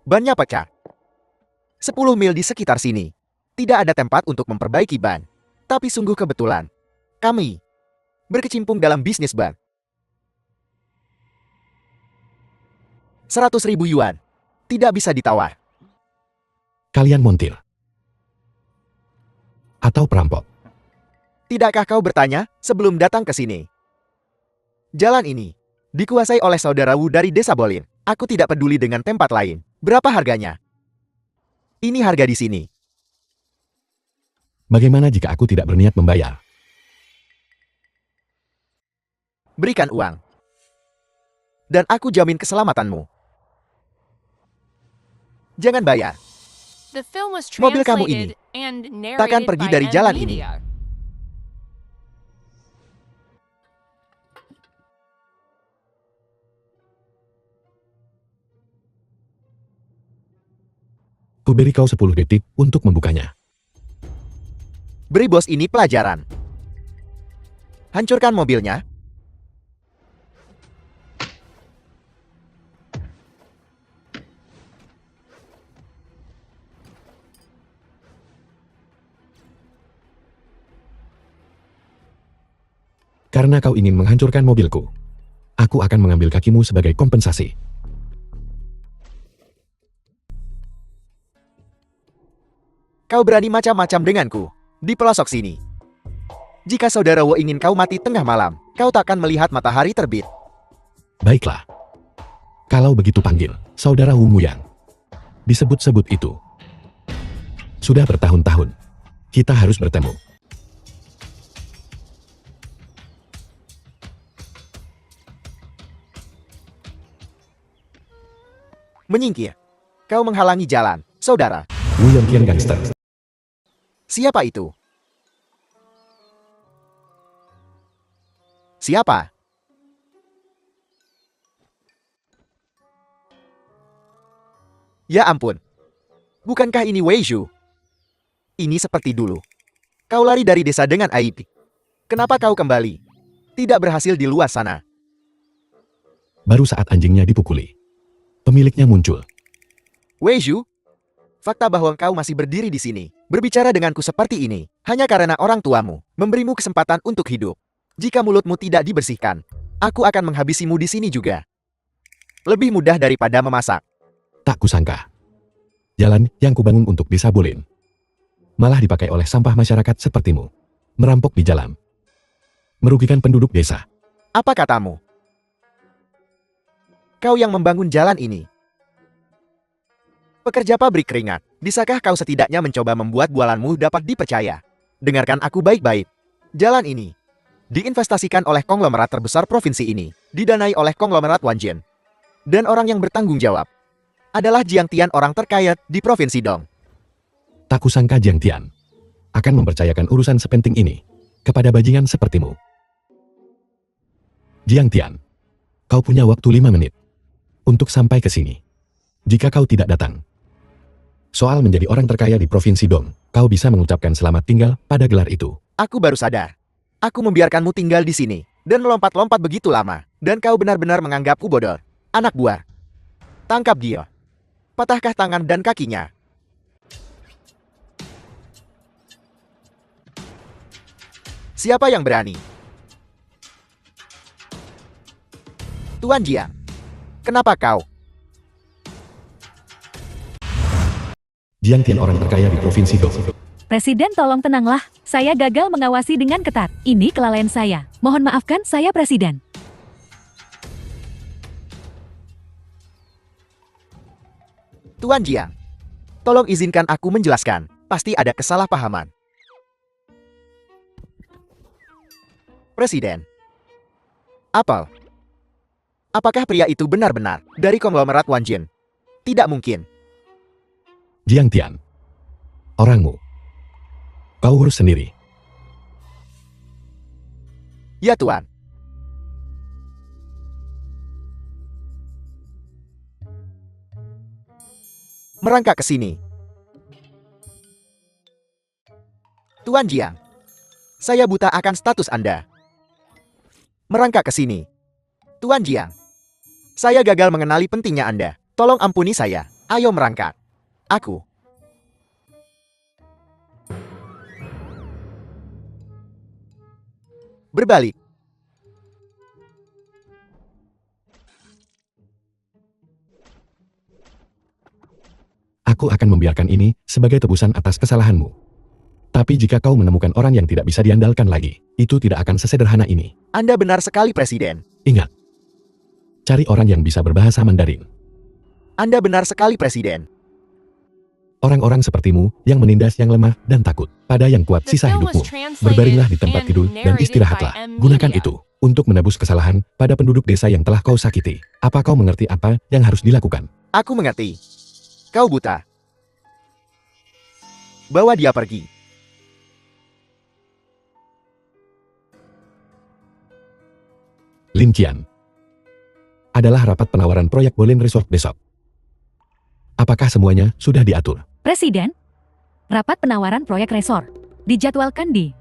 Bannya pecah. 10 mil di sekitar sini. Tidak ada tempat untuk memperbaiki ban. Tapi sungguh kebetulan. Kami berkecimpung dalam bisnis ban. 100.000 yuan. Tidak bisa ditawar. Kalian montir. Atau perampok. Tidakkah kau bertanya sebelum datang ke sini? Jalan ini dikuasai oleh saudara Wu dari desa Bolin. Aku tidak peduli dengan tempat lain. Berapa harganya? Ini harga di sini. Bagaimana jika aku tidak berniat membayar? Berikan uang. Dan aku jamin keselamatanmu. Jangan bayar. Mobil kamu ini takkan pergi dari jalan ini. Kuberi kau 10 detik untuk membukanya. Beri bos ini pelajaran. Hancurkan mobilnya. Karena kau ingin menghancurkan mobilku, aku akan mengambil kakimu sebagai kompensasi. Kau berani macam-macam denganku di pelosok sini. Jika saudara Wo ingin kau mati tengah malam, kau takkan melihat matahari terbit. Baiklah. Kalau begitu panggil saudara Wu Muyang. Disebut-sebut itu. Sudah bertahun-tahun. Kita harus bertemu. Menyingkir. Kau menghalangi jalan, saudara. Wu Yongqian gangster. Siapa itu? Siapa? Ya ampun. Bukankah ini Wei Zhu? Ini seperti dulu. Kau lari dari desa dengan aib. Kenapa kau kembali? Tidak berhasil di luar sana. Baru saat anjingnya dipukuli, pemiliknya muncul. Wei Zhu? Fakta bahwa kau masih berdiri di sini, berbicara denganku seperti ini, hanya karena orang tuamu memberimu kesempatan untuk hidup. Jika mulutmu tidak dibersihkan, aku akan menghabisimu di sini juga. Lebih mudah daripada memasak. Tak kusangka. Jalan yang kubangun untuk desa Bolin malah dipakai oleh sampah masyarakat sepertimu. Merampok di jalan. Merugikan penduduk desa. Apa katamu? Kau yang membangun jalan ini. Pekerja pabrik keringat, bisakah kau setidaknya mencoba membuat bualanmu dapat dipercaya? Dengarkan aku baik-baik. Jalan ini diinvestasikan oleh konglomerat terbesar provinsi ini, didanai oleh konglomerat Wanjian. Dan orang yang bertanggung jawab adalah Jiang Tian, orang terkaya di provinsi Dong. Tak kusangka Jiang Tian akan mempercayakan urusan sepenting ini kepada bajingan sepertimu. Jiang Tian, kau punya waktu 5 menit untuk sampai ke sini. Jika kau tidak datang, soal menjadi orang terkaya di Provinsi Dong, kau bisa mengucapkan selamat tinggal pada gelar itu. Aku baru sadar. Aku membiarkanmu tinggal di sini, dan melompat-lompat begitu lama, dan kau benar-benar menganggapku bodoh. Anak buah. Tangkap dia. Patahkah tangan dan kakinya. Siapa yang berani? Tuan Jiang. Kenapa kau? Jiang Tian, orang terkaya di Provinsi Dong. Presiden, tolong tenanglah. Saya gagal mengawasi dengan ketat. Ini kelalaian saya. Mohon maafkan saya, Presiden. Tuan Jiang, tolong izinkan aku menjelaskan. Pasti ada kesalahpahaman. Presiden. Apakah pria itu benar-benar dari konglomerat Wanjian? Tidak mungkin. Jiang Tian, orangmu. Kau urus sendiri. Ya Tuan. Merangkak ke sini. Tuan Jiang, saya buta akan status Anda. Merangkak ke sini. Tuan Jiang, saya gagal mengenali pentingnya Anda. Tolong ampuni saya. Ayo merangkak. Aku. Berbalik. Aku akan membiarkan ini sebagai tebusan atas kesalahanmu. Tapi jika kau menemukan orang yang tidak bisa diandalkan lagi, itu tidak akan sesederhana ini. Anda benar sekali, Presiden. Ingat, cari orang yang bisa berbahasa Mandarin. Anda benar sekali, Presiden. Orang-orang sepertimu yang menindas yang lemah dan takut pada yang kuat The sisa film was hidupmu. translated Berbaringlah di tempat and tidur dan narrated istirahatlah. by M. Gunakan Media. itu untuk menebus kesalahan pada penduduk desa yang telah kau sakiti. Apa kau mengerti apa yang harus dilakukan? Aku mengerti. Kau buta. Bawa dia pergi. Lin Qian. Adalah rapat penawaran proyek Bolin Resort besok. Apakah semuanya sudah diatur? Presiden, rapat penawaran proyek resor dijadwalkan di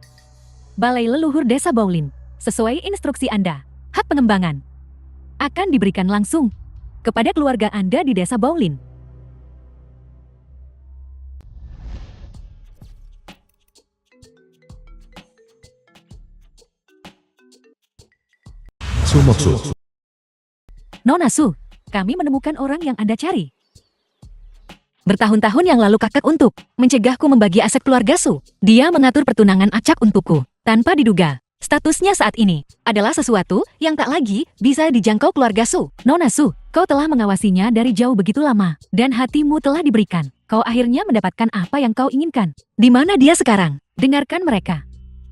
Balai Leluhur Desa Baulin. Sesuai instruksi Anda, hak pengembangan akan diberikan langsung kepada keluarga Anda di Desa Baulin. Su Moksu. Nona Su, kami menemukan orang yang Anda cari. Bertahun-tahun yang lalu kakak untuk mencegahku membagi aset keluarga Su. Dia mengatur pertunangan acak untukku, tanpa diduga. Statusnya saat ini adalah sesuatu yang tak lagi bisa dijangkau keluarga Su. Nona Su, kau telah mengawasinya dari jauh begitu lama, dan hatimu telah diberikan. Kau akhirnya mendapatkan apa yang kau inginkan. Di mana dia sekarang? Dengarkan mereka.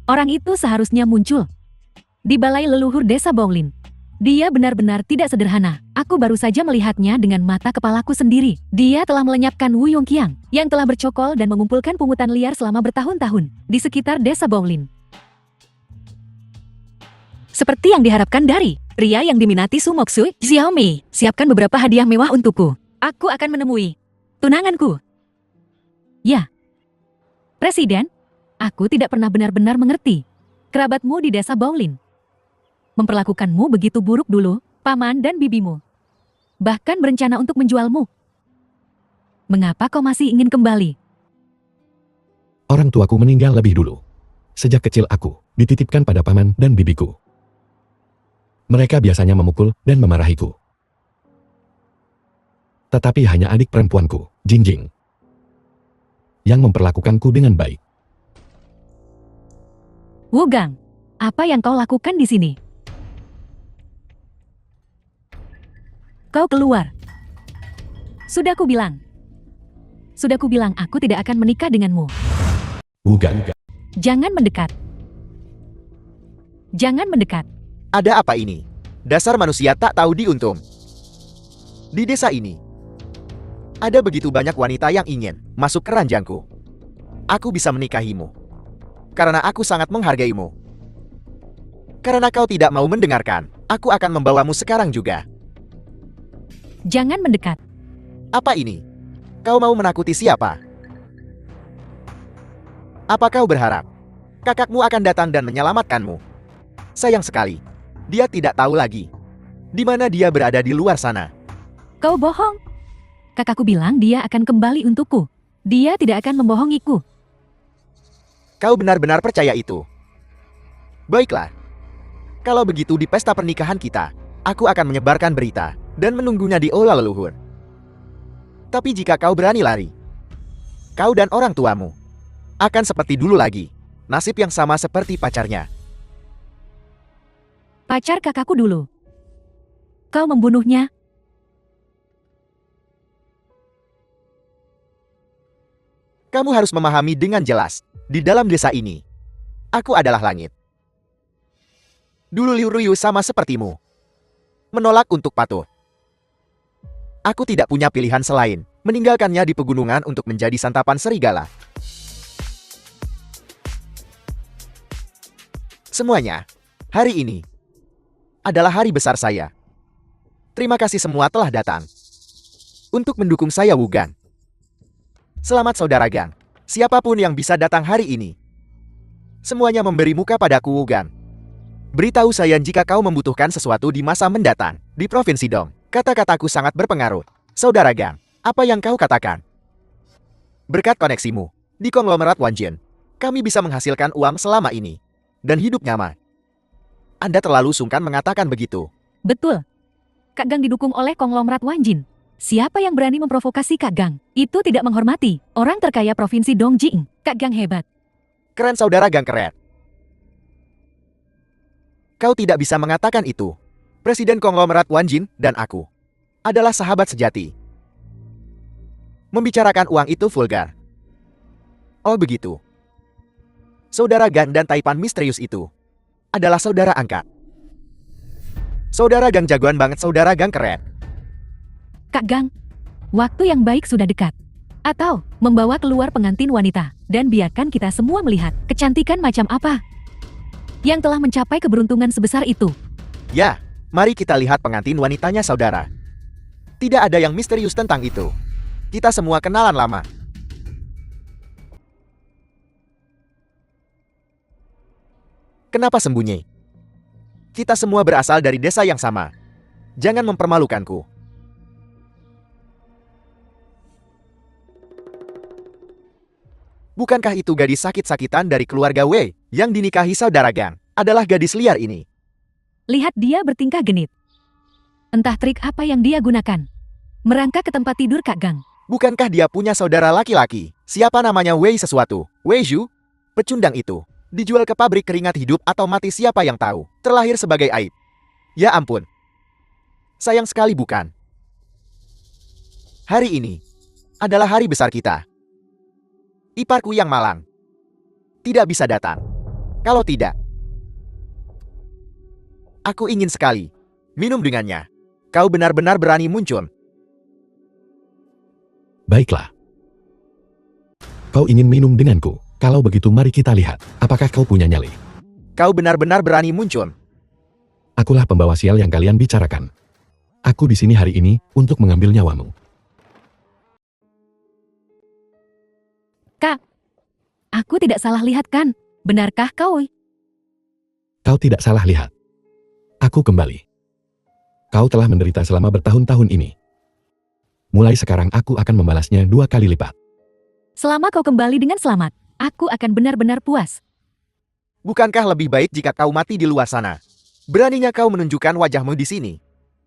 Orang itu seharusnya muncul di Balai Leluhur Desa Baulin. Dia benar-benar tidak sederhana. Aku baru saja melihatnya dengan mata kepalaku sendiri. Dia telah melenyapkan Wu Yongqiang, yang telah bercokol dan mengumpulkan pungutan liar selama bertahun-tahun di sekitar Desa Baulin. Seperti yang diharapkan dari pria yang diminati Su Moksu, Xiaomi, siapkan beberapa hadiah mewah untukku. Aku akan menemui tunanganku. Ya, Presiden, aku tidak pernah benar-benar mengerti kerabatmu di Desa Baulin memperlakukanmu begitu buruk dulu, paman dan bibimu. Bahkan berencana untuk menjualmu. Mengapa kau masih ingin kembali? Orang tuaku meninggal lebih dulu. Sejak kecil aku dititipkan pada paman dan bibiku. Mereka biasanya memukul dan memarahiku. Tetapi hanya adik perempuanku, Jingjing, yang memperlakukanku dengan baik. Wugang, apa yang kau lakukan di sini? Kau keluar. Sudah kubilang. Sudah kubilang aku tidak akan menikah denganmu. Wugan. Jangan mendekat. Jangan mendekat. Ada apa ini? Dasar manusia tak tahu diuntung. Di desa ini, ada begitu banyak wanita yang ingin masuk ke ranjangku. Aku bisa menikahimu. Karena aku sangat menghargaimu. Karena kau tidak mau mendengarkan, aku akan membawamu sekarang juga. Jangan mendekat. Apa ini? Kau mau menakuti siapa? Apa kau berharap kakakmu akan datang dan menyelamatkanmu? Sayang sekali, dia tidak tahu lagi di mana dia berada di luar sana. Kau bohong. Kakakku bilang dia akan kembali untukku. Dia tidak akan membohongiku. Kau benar-benar percaya itu? Baiklah. Kalau begitu di pesta pernikahan kita, aku akan menyebarkan berita dan menunggunya di aula leluhur. Tapi jika kau berani lari, kau dan orang tuamu akan seperti dulu lagi. Nasib yang sama seperti pacarnya. Pacar kakakku dulu. Kau membunuhnya. Kamu harus memahami dengan jelas, di dalam desa ini, aku adalah langit. Dulu Liu Ruyu sama sepertimu, menolak untuk patuh. Aku tidak punya pilihan selain meninggalkannya di pegunungan untuk menjadi santapan serigala. Semuanya, hari ini, adalah hari besar saya. Terima kasih semua telah datang untuk mendukung saya, Wugan. Selamat saudara Gang, siapapun yang bisa datang hari ini. Semuanya memberi muka padaku, Wugan. Beritahu saya jika kau membutuhkan sesuatu di masa mendatang, di Provinsi Dong. Kata-kataku sangat berpengaruh, saudara Gang. Apa yang kau katakan? Berkat koneksimu di konglomerat Wanjin, kami bisa menghasilkan uang selama ini dan hidup nyaman. Anda terlalu sungkan mengatakan begitu. Betul. Kak Gang didukung oleh konglomerat Wanjin. Siapa yang berani memprovokasi Kak Gang? Itu tidak menghormati orang terkaya provinsi Dongjing. Kak Gang hebat. Keren saudara Gang keren. Kau tidak bisa mengatakan itu. Presiden konglomerat Wanjin dan aku adalah sahabat sejati. Membicarakan uang itu vulgar. Oh begitu. Saudara Gang dan Taipan misterius itu adalah saudara angkat. Saudara Gang jagoan banget, saudara Gang keren. Kak Gang, waktu yang baik sudah dekat. Atau, membawa keluar pengantin wanita, dan biarkan kita semua melihat kecantikan macam apa yang telah mencapai keberuntungan sebesar itu. Ya, mari kita lihat pengantin wanitanya saudara. Tidak ada yang misterius tentang itu. Kita semua kenalan lama. Kenapa sembunyi? Kita semua berasal dari desa yang sama. Jangan mempermalukanku. Bukankah itu gadis sakit-sakitan dari keluarga Wei yang dinikahi saudara Gang? Adalah gadis liar ini. Lihat dia bertingkah genit. Entah trik apa yang dia gunakan. Merangkak ke tempat tidur Kak Gang. Bukankah dia punya saudara laki-laki? Siapa namanya Wei sesuatu? Wei Zhu? Pecundang itu dijual ke pabrik keringat hidup atau mati siapa yang tahu. Terlahir sebagai aib. Ya ampun. Sayang sekali bukan? Hari ini adalah hari besar kita. Iparku yang malang tidak bisa datang. Kalau tidak, aku ingin sekali minum dengannya. Kau benar-benar berani muncul. Baiklah. Kau ingin minum denganku? Kalau begitu mari kita lihat, apakah kau punya nyali? Kau benar-benar berani muncul. Akulah pembawa sial yang kalian bicarakan. Aku di sini hari ini untuk mengambil nyawamu. Kak, aku tidak salah lihat kan? Benarkah kau? Kau tidak salah lihat. Aku kembali. Kau telah menderita selama bertahun-tahun ini. Mulai sekarang aku akan membalasnya 2 kali lipat. Selama kau kembali dengan selamat, aku akan benar-benar puas. Bukankah lebih baik jika kau mati di luar sana? Beraninya kau menunjukkan wajahmu di sini.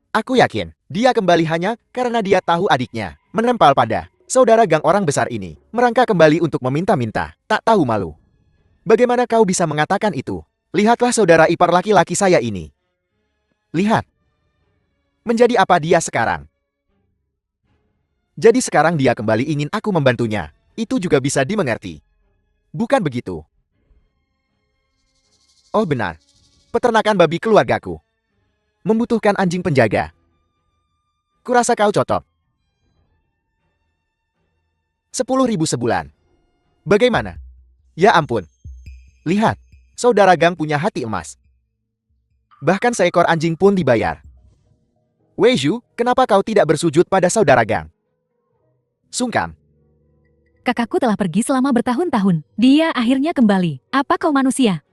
Aku yakin dia kembali hanya karena dia tahu adiknya menempel pada saudara Gang orang besar ini, merangkak kembali untuk meminta-minta, tak tahu malu. Bagaimana kau bisa mengatakan itu? Lihatlah saudara ipar laki-laki saya ini. Lihat. Menjadi apa dia sekarang? Jadi sekarang dia kembali ingin aku membantunya. Itu juga bisa dimengerti. Bukan begitu? Oh benar. Peternakan babi keluargaku membutuhkan anjing penjaga. Kurasa kau cocok. 10.000 sebulan. Bagaimana? Ya ampun. Lihat, saudara Gang punya hati emas. Bahkan seekor anjing pun dibayar. Wei Zhu, kenapa kau tidak bersujud pada saudara Gang? Sungkan. Kakakku telah pergi selama bertahun-tahun. Dia akhirnya kembali. Apa kau manusia?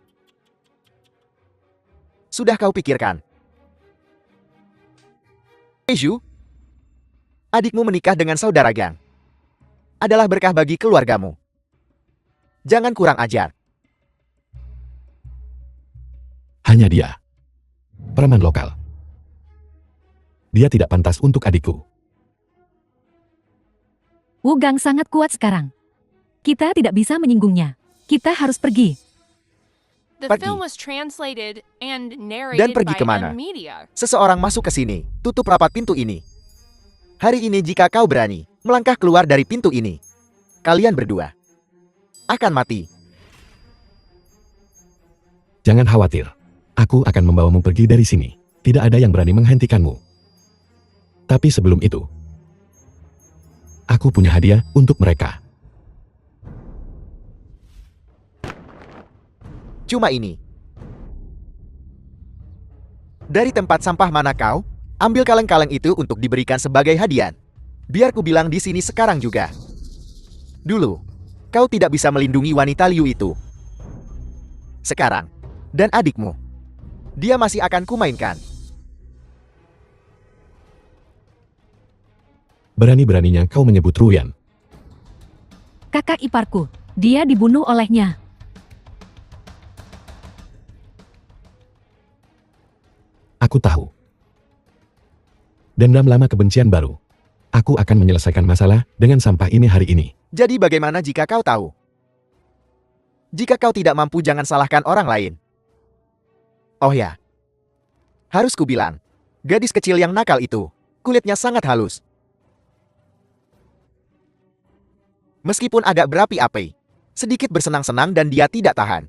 Sudah kau pikirkan? Wei Zhu, adikmu menikah dengan saudara Gang adalah berkah bagi keluargamu. Jangan kurang ajar. Hanya dia. Preman lokal. Dia tidak pantas untuk adikku. Wu Gang sangat kuat sekarang. Kita tidak bisa menyinggungnya. Kita harus pergi. The Pergi. film was translated and Dan narrated pergi by kemana? M Media. Seseorang masuk ke sini. Tutup rapat pintu ini. Hari ini jika kau berani melangkah keluar dari pintu ini, kalian berdua akan mati. Jangan khawatir. Aku akan membawamu pergi dari sini. Tidak ada yang berani menghentikanmu. Tapi sebelum itu, aku punya hadiah untuk mereka. Cuma ini. Dari tempat sampah mana kau? Ambil kaleng-kaleng itu untuk diberikan sebagai hadiah. Biar ku bilang di sini sekarang juga. Dulu, kau tidak bisa melindungi wanita Liu itu. Sekarang, dan adikmu, dia masih akan kumainkan. Berani-beraninya kau menyebut Ruyan. Kakak iparku, dia dibunuh olehnya. Aku tahu. Dendam lama kebencian baru. Aku akan menyelesaikan masalah dengan sampah ini hari ini. Jadi bagaimana jika kau tahu? Jika kau tidak mampu, jangan salahkan orang lain. Oh ya. Harus kubilang, gadis kecil yang nakal itu, kulitnya sangat halus. Meskipun agak berapi-api, sedikit bersenang-senang dan dia tidak tahan.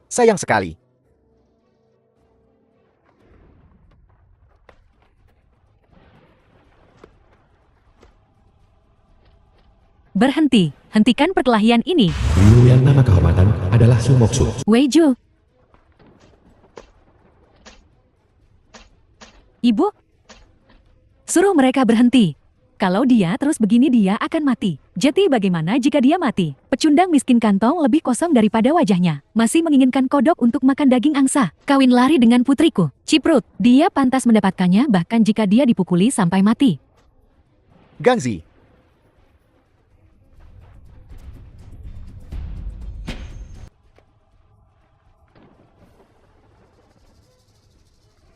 Sayang sekali. Berhenti, hentikan perkelahian ini. Ruyan nama kehormatan adalah Sumoksu. Weijo. Ibu, suruh mereka berhenti. Kalau dia terus begini dia akan mati. Jadi bagaimana jika dia mati? Pecundang miskin kantong lebih kosong daripada wajahnya. Masih menginginkan kodok untuk makan daging angsa. Kawin lari dengan putriku. Ciprut, dia pantas mendapatkannya bahkan jika dia dipukuli sampai mati. Gangzi.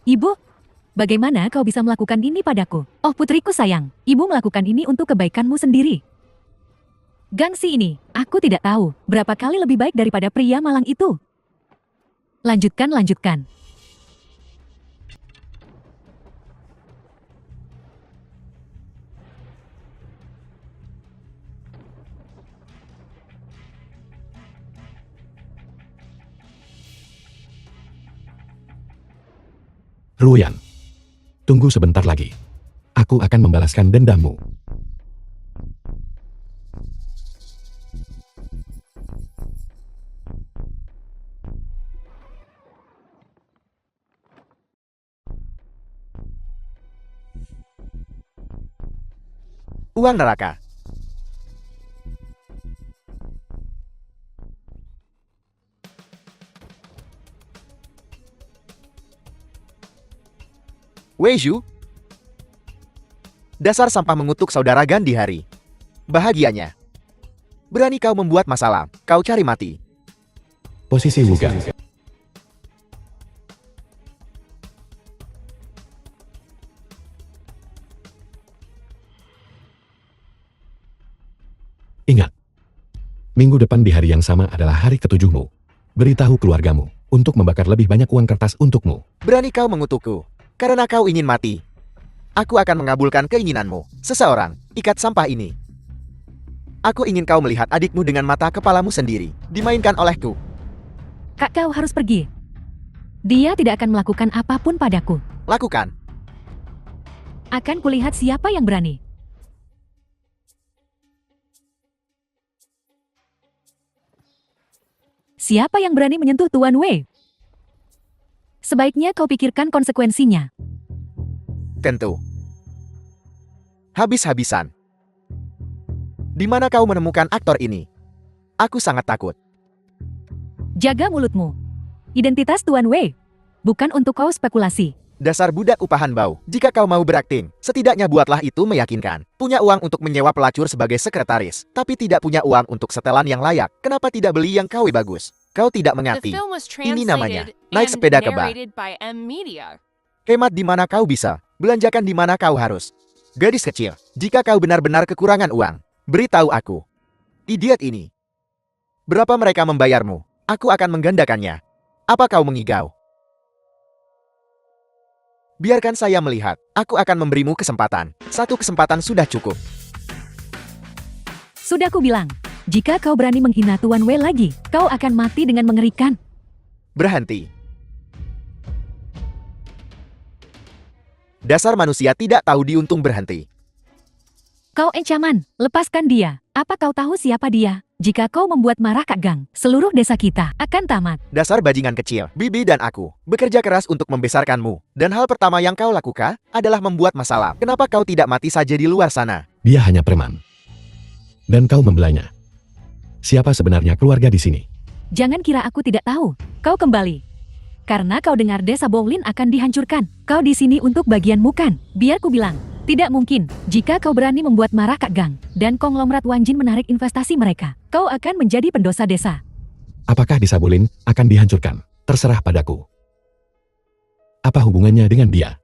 Ibu, bagaimana kau bisa melakukan ini padaku? Oh putriku sayang, ibu melakukan ini untuk kebaikanmu sendiri. Gangsi ini, aku tidak tahu berapa kali lebih baik daripada pria malang itu. Lanjutkan, lanjutkan. Ruyan, tunggu sebentar lagi. Aku akan membalaskan dendammu. Uang neraka. Weiju. Dasar sampah mengutuk saudara Gandhi hari. Bahagianya. Berani kau membuat masalah, kau cari mati. Posisi Wuga. Ingat, minggu depan di hari yang sama adalah hari ketujuhmu. Beritahu keluargamu untuk membakar lebih banyak uang kertas untukmu. Berani kau mengutukku, karena kau ingin mati. Aku akan mengabulkan keinginanmu. Seseorang, ikat sampah ini. Aku ingin kau melihat adikmu dengan mata kepalamu sendiri, dimainkan olehku. Kak, kau harus pergi. Dia tidak akan melakukan apapun padaku. Lakukan. Akan kulihat siapa yang berani. Siapa yang berani menyentuh Tuan Wei? Sebaiknya kau pikirkan konsekuensinya. Tentu. Habis-habisan. Di mana kau menemukan aktor ini? Aku sangat takut. Jaga mulutmu. Identitas Tuan Wei bukan untuk kau spekulasi. Dasar budak upahan bau. Jika kau mau berakting, setidaknya buatlah itu meyakinkan. Punya uang untuk menyewa pelacur sebagai sekretaris, tapi tidak punya uang untuk setelan yang layak. Kenapa tidak beli yang KW bagus? Kau tidak The mengerti. film was Ini namanya, translated naik and sepeda ke bar. narrated by M Media. Hemat di mana kau bisa, belanjakan di mana kau harus. Gadis kecil, jika kau benar-benar kekurangan uang, beritahu aku. Idiot ini. Berapa mereka membayarmu? Aku akan menggandakannya. Apa kau mengigau? Biarkan saya melihat. Aku akan memberimu kesempatan. Satu kesempatan sudah cukup. Sudah ku bilang, jika kau berani menghina Tuan Wei lagi, kau akan mati dengan mengerikan. Berhenti. Dasar manusia tidak tahu diuntung berhenti. Kau ancaman, lepaskan dia. Apa kau tahu siapa dia? Jika kau membuat marah Kak Gang, seluruh desa kita akan tamat. Dasar bajingan kecil, Bibi dan aku bekerja keras untuk membesarkanmu. Dan hal pertama yang kau lakukan adalah membuat masalah. Kenapa kau tidak mati saja di luar sana? Dia hanya preman. Dan kau membelanya. Siapa sebenarnya keluarga di sini? Jangan kira aku tidak tahu. Kau kembali. Karena kau dengar desa Bowlin akan dihancurkan. Kau di sini untuk bagianmu kan? Biar ku bilang, Tidak mungkin. Jika kau berani membuat marah Kak Gang dan konglomerat Wanjin menarik investasi mereka, kau akan menjadi pendosa desa. Apakah desa Bolin akan dihancurkan? Terserah padaku. Apa hubungannya dengan dia?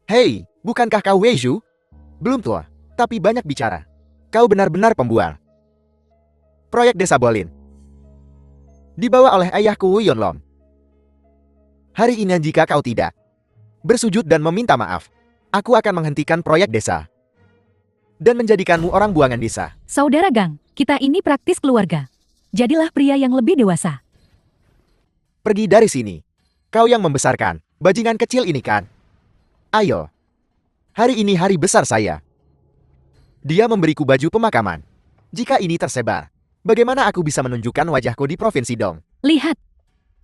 Hei, bukankah kau Wei Zhu? Belum tua, tapi banyak bicara. Kau benar-benar pembual. Proyek Desa Bolin dibawa oleh ayahku Wu Yonlong. Hari ini jika kau tidak bersujud dan meminta maaf, aku akan menghentikan proyek desa dan menjadikanmu orang buangan desa. Saudara Gang, kita ini praktis keluarga. Jadilah pria yang lebih dewasa. Pergi dari sini. Kau yang membesarkan bajingan kecil ini kan? Ayo. Hari ini hari besar saya. Dia memberiku baju pemakaman. Jika ini tersebar, bagaimana aku bisa menunjukkan wajahku di Provinsi Dong? Lihat.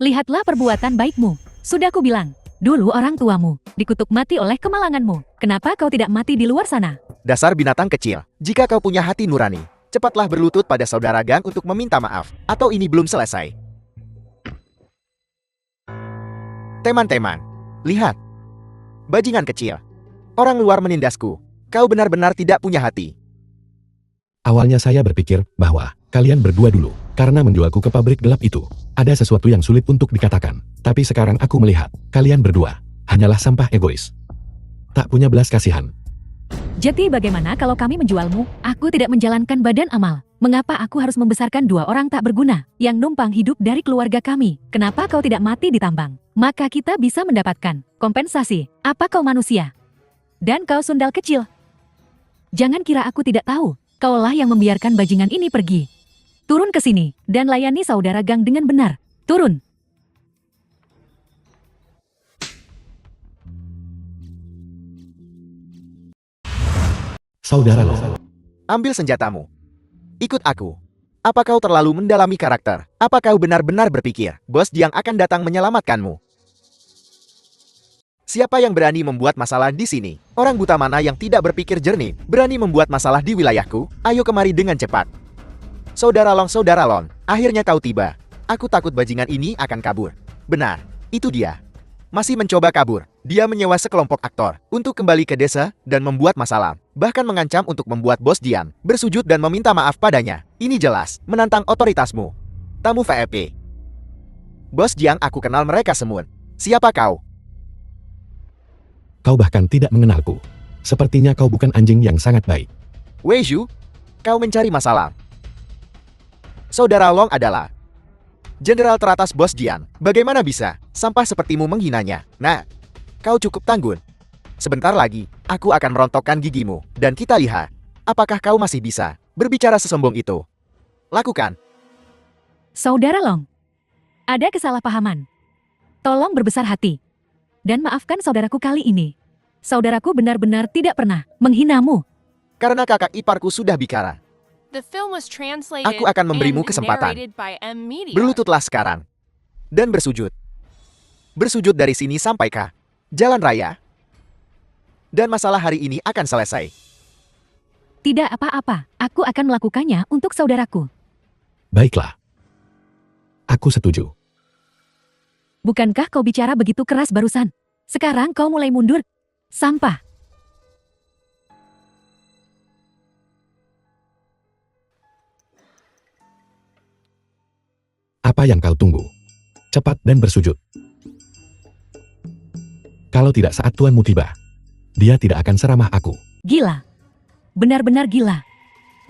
Lihatlah perbuatan baikmu. Sudah ku bilang, dulu orang tuamu dikutuk mati oleh kemalanganmu. Kenapa kau tidak mati di luar sana? Dasar binatang kecil. Jika kau punya hati nurani, cepatlah berlutut pada saudara Gang untuk meminta maaf. Atau ini belum selesai. Teman-teman, lihat. Bajingan kecil. Orang luar menindasku. Kau benar-benar tidak punya hati. Awalnya saya berpikir bahwa kalian berdua dulu, karena menjualku ke pabrik gelap itu, ada sesuatu yang sulit untuk dikatakan. Tapi sekarang aku melihat, kalian berdua hanyalah sampah egois. Tak punya belas kasihan. Jadi bagaimana kalau kami menjualmu? Aku tidak menjalankan badan amal. Mengapa aku harus membesarkan dua orang tak berguna yang numpang hidup dari keluarga kami? Kenapa kau tidak mati di tambang? Maka kita bisa mendapatkan kompensasi. Apa kau manusia? Dan kau sundal kecil. Jangan kira aku tidak tahu. Kaulah yang membiarkan bajingan ini pergi. Turun ke sini dan layani saudara Gang dengan benar. Turun. Saudara Long. Ambil senjatamu. Ikut aku. Apa kau terlalu mendalami karakter? Apa kau benar-benar berpikir Bos Jiang akan datang menyelamatkanmu? Siapa yang berani membuat masalah di sini? Orang buta mana yang tidak berpikir jernih, berani membuat masalah di wilayahku? Ayo kemari dengan cepat. Saudara Long, akhirnya kau tiba. Aku takut bajingan ini akan kabur. Benar, itu dia. Masih mencoba kabur. Dia menyewa sekelompok aktor untuk kembali ke desa dan membuat masalah. Bahkan mengancam untuk membuat Bos Jiang bersujud dan meminta maaf padanya. Ini jelas menantang otoritasmu. Tamu VIP. Bos Jiang, aku kenal mereka semua. Siapa kau? Kau bahkan tidak mengenalku. Sepertinya kau bukan anjing yang sangat baik. Wei Zhu, kau mencari masalah. Saudara Long adalah jenderal teratas Bos Jiang. Bagaimana bisa sampah sepertimu menghinanya? Nah, kau cukup tanggun. Sebentar lagi, aku akan merontokkan gigimu. Dan kita lihat, apakah kau masih bisa berbicara sesombong itu. Lakukan. Saudara Long, ada kesalahpahaman. Tolong berbesar hati. Dan maafkan saudaraku kali ini. Saudaraku benar-benar tidak pernah menghinamu. Karena kakak iparku sudah bicara. The film was translated Aku akan memberimu and kesempatan. narrated by M Media. Berlututlah sekarang. Dan bersujud. Bersujud dari sini sampai ke jalan raya. Dan masalah hari ini akan selesai. Tidak apa-apa, aku akan melakukannya untuk saudaraku. Baiklah. Aku setuju. Bukankah kau bicara begitu keras barusan? Sekarang kau mulai mundur. Sampah. Apa yang kau tunggu? Cepat dan bersujud. Kalau tidak saat tuanmu tiba, dia tidak akan seramah aku. Gila. Benar-benar gila.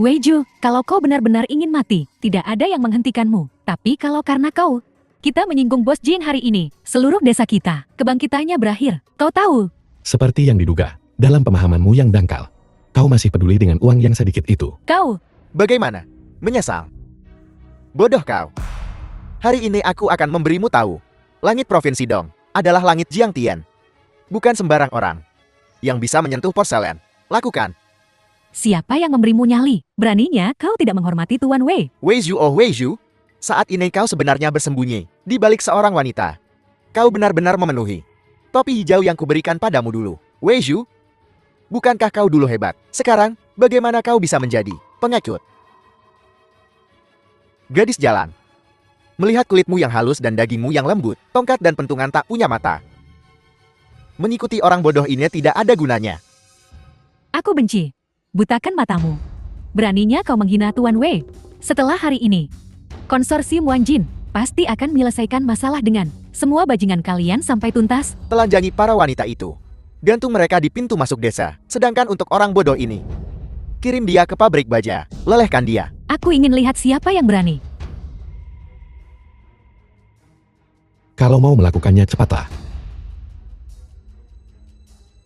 Wei Zhu, kalau kau benar-benar ingin mati, tidak ada yang menghentikanmu. Tapi kalau karena kau, kita menyinggung Bos Jin hari ini, seluruh desa kita, kebangkitannya berakhir. Kau tahu? Seperti yang diduga, dalam pemahamanmu yang dangkal, kau masih peduli dengan uang yang sedikit itu. Kau. Bagaimana? Menyesal? Bodoh kau. Hari ini aku akan memberimu tahu. Langit Provinsi Dong adalah langit Jiang Tian. Bukan sembarang orang yang bisa menyentuh porselen. Lakukan. Siapa yang memberimu nyali? Beraninya kau tidak menghormati Tuan Wei. Wei Zhu, oh Wei Zhu. Saat ini kau sebenarnya bersembunyi di balik seorang wanita. Kau benar-benar memenuhi topi hijau yang kuberikan padamu dulu. Wei Zhu, bukankah kau dulu hebat? Sekarang, bagaimana kau bisa menjadi pengecut? Gadis jalan. Melihat kulitmu yang halus dan dagingmu yang lembut, tongkat dan pentungan tak punya mata. Mengikuti orang bodoh ini tidak ada gunanya. Aku benci. Butakan matamu. Beraninya kau menghina Tuan Wei. Setelah hari ini, konsorsium Wanjin pasti akan menyelesaikan masalah dengan semua bajingan kalian sampai tuntas. Telanjangi para wanita itu. Gantung mereka di pintu masuk desa. Sedangkan untuk orang bodoh ini, kirim dia ke pabrik baja. Lelehkan dia. Aku ingin lihat siapa yang berani. Kalau mau melakukannya cepatlah.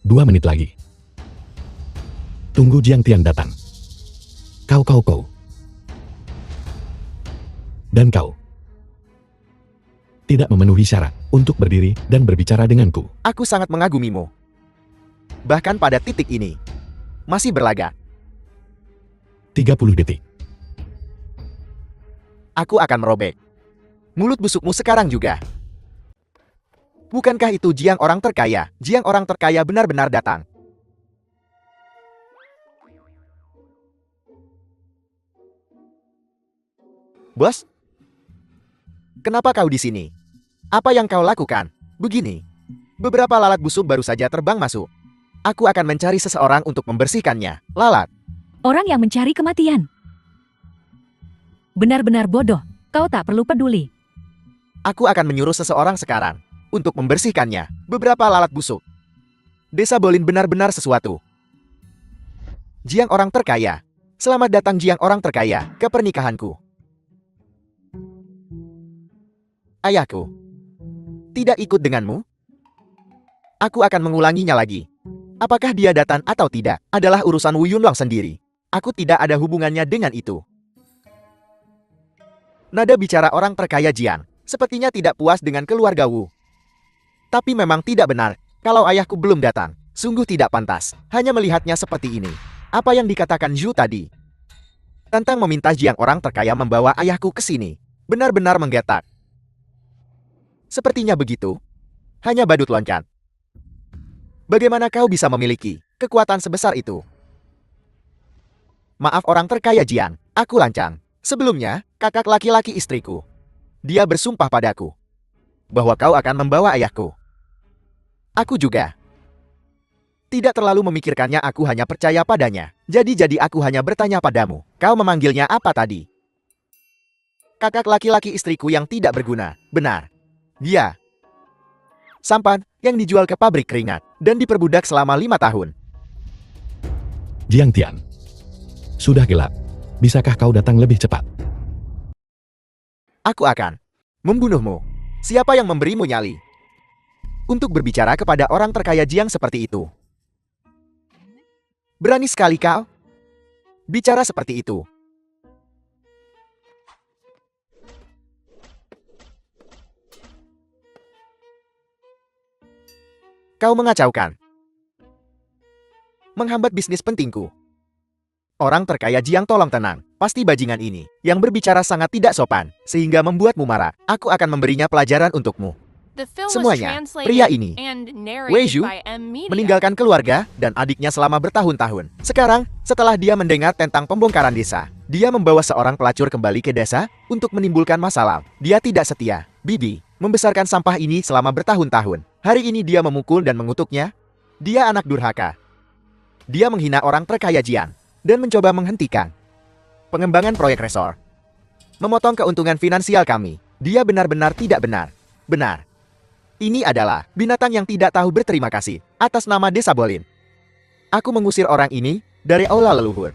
2 menit lagi. Tunggu Jiang Tian datang. Kau. Dan kau. Tidak memenuhi syarat untuk berdiri dan berbicara denganku. Aku sangat mengagumimu. Bahkan pada titik ini, masih berlagak. 30 detik. Aku akan merobek mulut busukmu sekarang juga. Bukankah itu Jiang orang terkaya? Jiang orang terkaya benar-benar datang. Bos? Kenapa kau di sini? Apa yang kau lakukan? Begini. Beberapa lalat busuk baru saja terbang masuk. Aku akan mencari seseorang untuk membersihkannya. Lalat. Orang yang mencari kematian. Benar-benar bodoh. Kau tak perlu peduli. Aku akan menyuruh seseorang sekarang untuk membersihkannya. Beberapa lalat busuk. Desa Bolin benar-benar sesuatu. Jiang orang terkaya. Selamat datang Jiang orang terkaya ke pernikahanku. Ayahku tidak ikut denganmu? Aku akan mengulanginya lagi. Apakah dia datang atau tidak adalah urusan Wu Yunlong sendiri. Aku tidak ada hubungannya dengan itu. Nada bicara orang terkaya Jiang sepertinya tidak puas dengan keluarga Wu. Tapi memang tidak benar kalau ayahku belum datang. Sungguh tidak pantas hanya melihatnya seperti ini. Apa yang dikatakan Zhu tadi tentang meminta Jiang orang terkaya membawa ayahku ke sini benar-benar menggetak. Sepertinya begitu. Hanya badut loncat. Bagaimana kau bisa memiliki kekuatan sebesar itu? Maaf orang terkaya Jiang, aku lancang. Sebelumnya, kakak laki-laki istriku. Dia bersumpah padaku bahwa kau akan membawa ayahku. Aku juga. Tidak terlalu memikirkannya, aku hanya percaya padanya. Jadi aku hanya bertanya padamu. Kau memanggilnya apa tadi? Kakak laki-laki istriku yang tidak berguna, benar. Dia sampan yang dijual ke pabrik keringat dan diperbudak selama 5 tahun. Jiang Tian. Sudah gelap. Bisakah kau datang lebih cepat? Aku akan membunuhmu. Siapa yang memberimu nyali untuk berbicara kepada orang terkaya Jiang seperti itu? Berani sekali kau bicara seperti itu. Kau mengacaukan. Menghambat bisnis pentingku. Orang terkaya Jiang, tolong tenang. Pasti bajingan ini yang berbicara sangat tidak sopan sehingga membuatmu marah. Aku akan memberinya pelajaran untukmu. The film was Semuanya, translated pria ini, and Wei narrated Zhu, by M Media. meninggalkan keluarga dan adiknya selama bertahun-tahun. Sekarang, setelah dia mendengar tentang pembongkaran desa, dia membawa seorang pelacur kembali ke desa untuk menimbulkan masalah. Dia tidak setia. Bibi membesarkan sampah ini selama bertahun-tahun. Hari ini dia memukul dan mengutuknya. Dia anak durhaka. Dia menghina orang terkaya Jiang dan mencoba menghentikan pengembangan proyek resor. Memotong keuntungan finansial kami. Dia benar-benar tidak benar. Benar. Ini adalah binatang yang tidak tahu berterima kasih atas nama Desa Bolin. Aku mengusir orang ini dari aula leluhur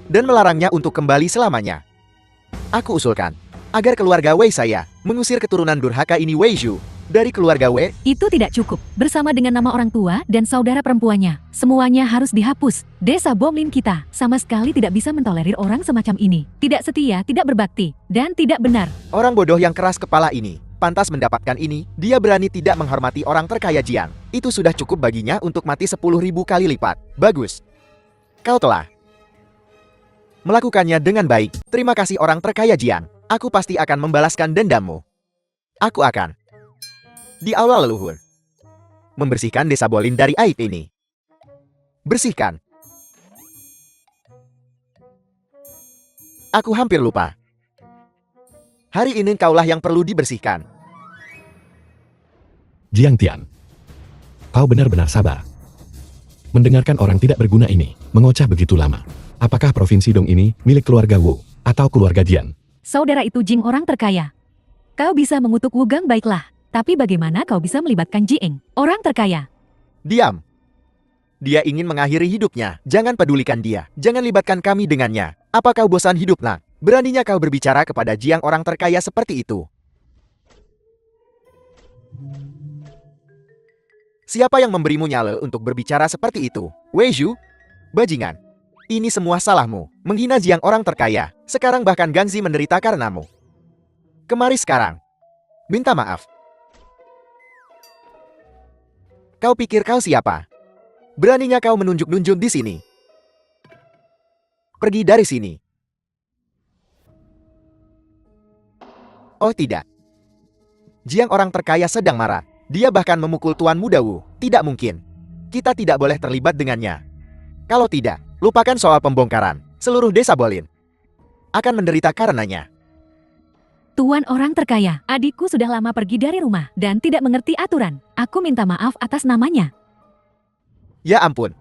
dan melarangnya untuk kembali selamanya. Aku usulkan agar keluarga Wei saya mengusir keturunan durhaka ini Wei Zhu dari keluarga Wei. Itu tidak cukup. Bersama dengan nama orang tua dan saudara perempuannya, semuanya harus dihapus. Desa Bomlin kita sama sekali tidak bisa mentolerir orang semacam ini. Tidak setia, tidak berbakti, dan tidak benar. Orang bodoh yang keras kepala ini pantas mendapatkan ini. Dia berani tidak menghormati orang terkaya Jiang. Itu sudah cukup baginya untuk mati 10.000 kali lipat. Bagus. Kau telah melakukannya dengan baik. Terima kasih orang terkaya Jiang. Aku pasti akan membalaskan dendammu. Aku akan di aula leluhur membersihkan Desa Bolin dari aib ini. Bersihkan. Aku hampir lupa. Hari ini kaulah yang perlu dibersihkan. Jiang Tian. Kau benar-benar sabar. Mendengarkan orang tidak berguna ini, mengoceh begitu lama. Apakah provinsi Dong ini milik keluarga Wu, atau keluarga Jian? Saudara itu Jing orang terkaya. Kau bisa mengutuk Wugang baiklah, tapi bagaimana kau bisa melibatkan Jieng, orang terkaya? Diam. Dia ingin mengakhiri hidupnya. Jangan pedulikan dia. Jangan libatkan kami dengannya. Apa kau bosan hidup, Lang? Beraninya kau berbicara kepada Jiang orang terkaya seperti itu? Siapa yang memberimu nyale untuk berbicara seperti itu? Wei Zhu? Bajingan. Ini semua salahmu. Menghina Jiang orang terkaya. Sekarang bahkan Ganzi menderita karenamu. Kemari sekarang. Minta maaf. Kau pikir kau siapa? Beraninya kau menunjuk-nunjuk di sini. Pergi dari sini. Oh tidak. Jiang orang terkaya sedang marah. Dia bahkan memukul Tuan Muda Wu. Tidak mungkin. Kita tidak boleh terlibat dengannya. Kalau tidak, lupakan soal pembongkaran. Seluruh desa Bolin akan menderita karenanya. Tuan orang terkaya, adikku sudah lama pergi dari rumah dan tidak mengerti aturan. Aku minta maaf atas namanya. Ya ampun.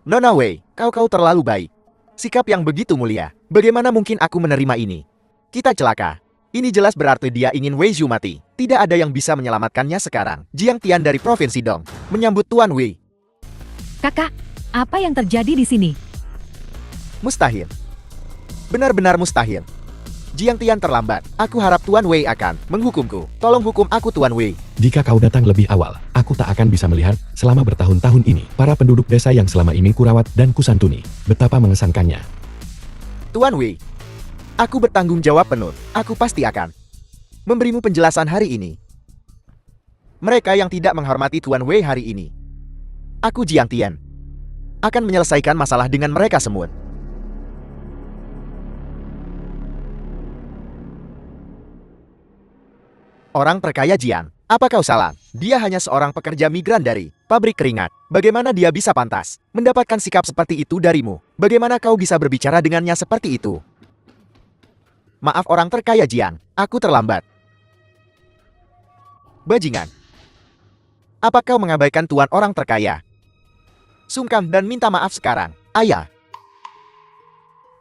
Nona Wei, kau terlalu baik. Sikap yang begitu mulia. Bagaimana mungkin aku menerima ini? Kita celaka. Ini jelas berarti dia ingin Wei Zhu mati. Tidak ada yang bisa menyelamatkannya sekarang. Jiang Tian dari Provinsi Dong menyambut Tuan Wei. Kakak, apa yang terjadi di sini? Mustahil. Benar-benar mustahil. Jiang Tian terlambat. Aku harap Tuan Wei akan menghukumku. Tolong hukum aku, Tuan Wei. Jika kau datang lebih awal, aku tak akan bisa melihat selama bertahun-tahun ini para penduduk desa yang selama ini kurawat dan kusantuni. Betapa mengesankannya. Tuan Wei, aku bertanggung jawab penuh. Aku pasti akan memberimu penjelasan hari ini. Mereka yang tidak menghormati Tuan Wei hari ini, aku Jiang Tian akan menyelesaikan masalah dengan mereka semua. Orang terkaya Jiang, apa kau salah? Dia hanya seorang pekerja migran dari pabrik keringat. Bagaimana dia bisa pantas mendapatkan sikap seperti itu darimu? Bagaimana kau bisa berbicara dengannya seperti itu? Maaf orang terkaya Jiang, aku terlambat. Bajingan. Apa kau mengabaikan tuan orang terkaya? Sungkan dan minta maaf sekarang, ayah.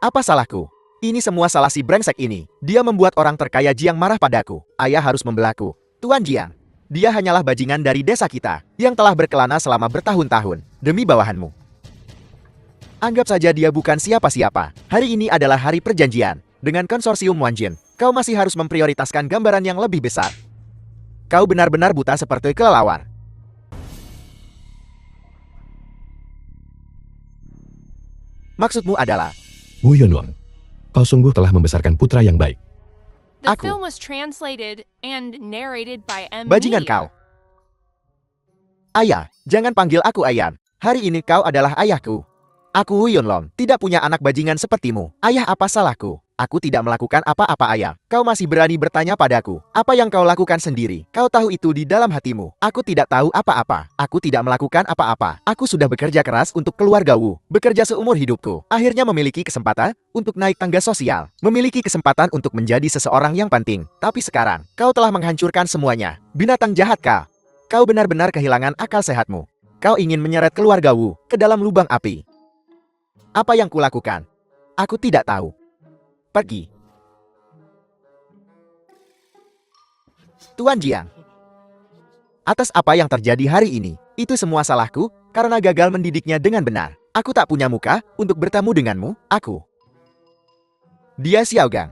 Apa salahku? Ini semua salah si brengsek ini. Dia membuat orang terkaya Jiang marah padaku. Ayah harus membelaku. Tuan Jiang, dia hanyalah bajingan dari desa kita yang telah berkelana selama bertahun-tahun demi bawahanmu. Anggap saja dia bukan siapa-siapa. Hari ini adalah hari perjanjian dengan konsorsium Wanjin. Kau masih harus memprioritaskan gambaran yang lebih besar. Kau benar-benar buta seperti kelelawar. Maksudmu adalah Wu Yunwang, kau sungguh telah membesarkan putra yang baik. The Aku. film was translated and narrated by M. bajingan Media. kau. Ayah, jangan panggil aku ayah. Hari ini kau adalah ayahku. Aku Wu Yunlong, tidak punya anak bajingan sepertimu. Ayah, apa salahku? Aku tidak melakukan apa-apa ayah. Kau masih berani bertanya padaku. Apa yang kau lakukan sendiri? Kau tahu itu di dalam hatimu. Aku tidak tahu apa-apa. Aku tidak melakukan apa-apa. Aku sudah bekerja keras untuk keluarga Wu. Bekerja seumur hidupku. Akhirnya memiliki kesempatan untuk naik tangga sosial. Memiliki kesempatan untuk menjadi seseorang yang penting. Tapi sekarang, kau telah menghancurkan semuanya. Binatang jahat kau. Kau benar-benar kehilangan akal sehatmu. Kau ingin menyeret keluarga Wu ke dalam lubang api. Apa yang kulakukan? Aku tidak tahu. Pergi. Tuan Jiang. Atas apa yang terjadi hari ini, itu semua salahku karena gagal mendidiknya dengan benar. Aku tak punya muka untuk bertemu denganmu, aku. Dia Xiaogang.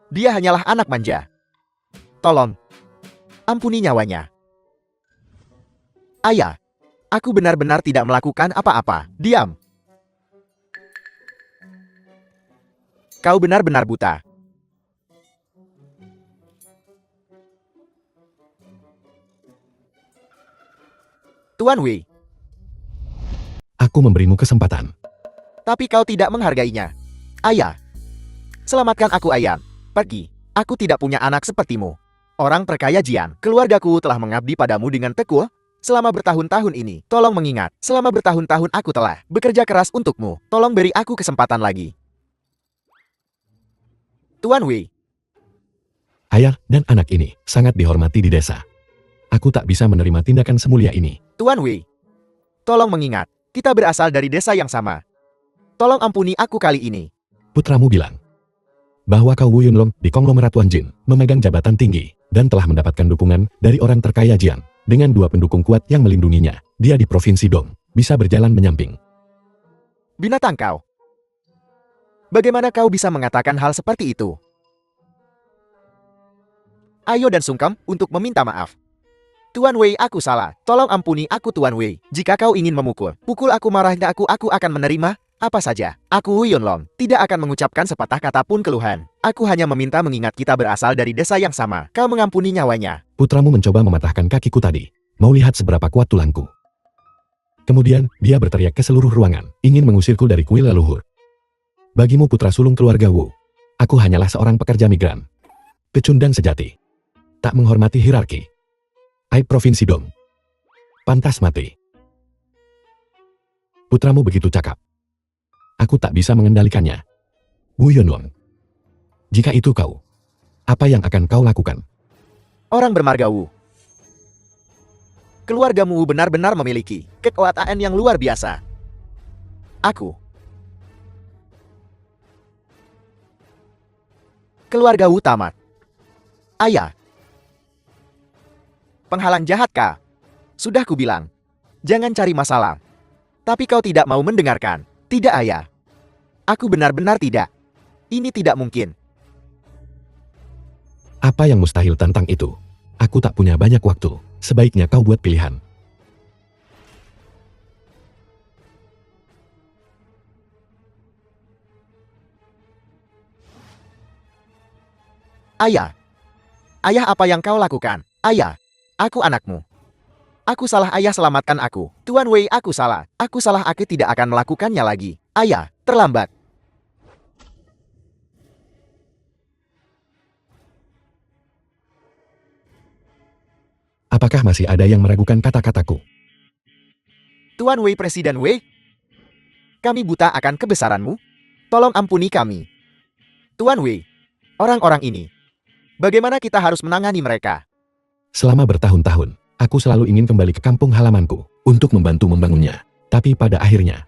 Dia hanyalah anak manja. Tolong, ampuni nyawanya. Ayah, aku benar-benar tidak melakukan apa-apa. Diam. Kau benar-benar buta. Tuan Wei, Aku memberimu kesempatan. tapi kau tidak menghargainya. Ayah, selamatkan aku ayah. Pergi. Aku tidak punya anak sepertimu. Orang terkaya Jian, keluargaku telah mengabdi padamu dengan tekun selama bertahun-tahun ini. Tolong mengingat, selama bertahun-tahun aku telah bekerja keras untukmu. Tolong beri aku kesempatan lagi. Tuan Wei, Ayah dan anak ini sangat dihormati di desa. Aku tak bisa menerima tindakan semulia ini. Tuan Wei, tolong mengingat, kita berasal dari desa yang sama. Tolong ampuni aku kali ini. Putramu bilang bahwa kau Wu Yunlong di konglomerat Wan Jin memegang jabatan tinggi dan telah mendapatkan dukungan dari orang terkaya Jiang. Dengan 2 pendukung kuat yang melindunginya, dia di Provinsi Dong bisa berjalan menyamping. Binatang kau. Bagaimana kau bisa mengatakan hal seperti itu? Ayo dan sungkem untuk meminta maaf. Tuan Wei, aku salah. Tolong ampuni aku Tuan Wei. Jika kau ingin memukul, pukul aku, marahnya aku akan menerima apa saja. Aku Wu Yunlong tidak akan mengucapkan sepatah kata pun keluhan. Aku hanya meminta mengingat kita berasal dari desa yang sama. Kau mengampuni nyawanya. Putramu mencoba mematahkan kakiku tadi. Mau lihat seberapa kuat tulangku. Kemudian, dia berteriak ke seluruh ruangan, ingin mengusirku dari kuil leluhur. Bagimu putra sulung keluarga Wu, aku hanyalah seorang pekerja migran. Pecundang sejati. Tak menghormati hierarki. Aib Provinsi Dong. Pantas mati. Putramu begitu cakap. Aku tak bisa mengendalikannya. Wu Yunlong. Jika itu kau, apa yang akan kau lakukan? Orang bermarga Wu. Keluargamu benar-benar memiliki kekuatan yang luar biasa. Aku. Keluarga Wu tamat. Ayah. Penghalang jahat kah? Sudah kubilang. Jangan cari masalah. Tapi kau tidak mau mendengarkan. Tidak ayah. Aku benar-benar tidak. Ini tidak mungkin. Apa yang mustahil tentang itu? Aku tak punya banyak waktu. Sebaiknya kau buat pilihan. Ayah. Ayah, apa yang kau lakukan? Ayah. Aku anakmu. Aku salah ayah, selamatkan aku. Tuan Wei, aku salah. Aku salah, aku tidak akan melakukannya lagi. Ayah, terlambat. Apakah masih ada yang meragukan kata-kataku? Tuan Wei, Presiden Wei. Kami buta akan kebesaranmu. Tolong ampuni kami. Tuan Wei. Orang-orang ini. Bagaimana kita harus menangani mereka? Selama bertahun-tahun, aku selalu ingin kembali ke kampung halamanku untuk membantu membangunnya. Tapi pada akhirnya,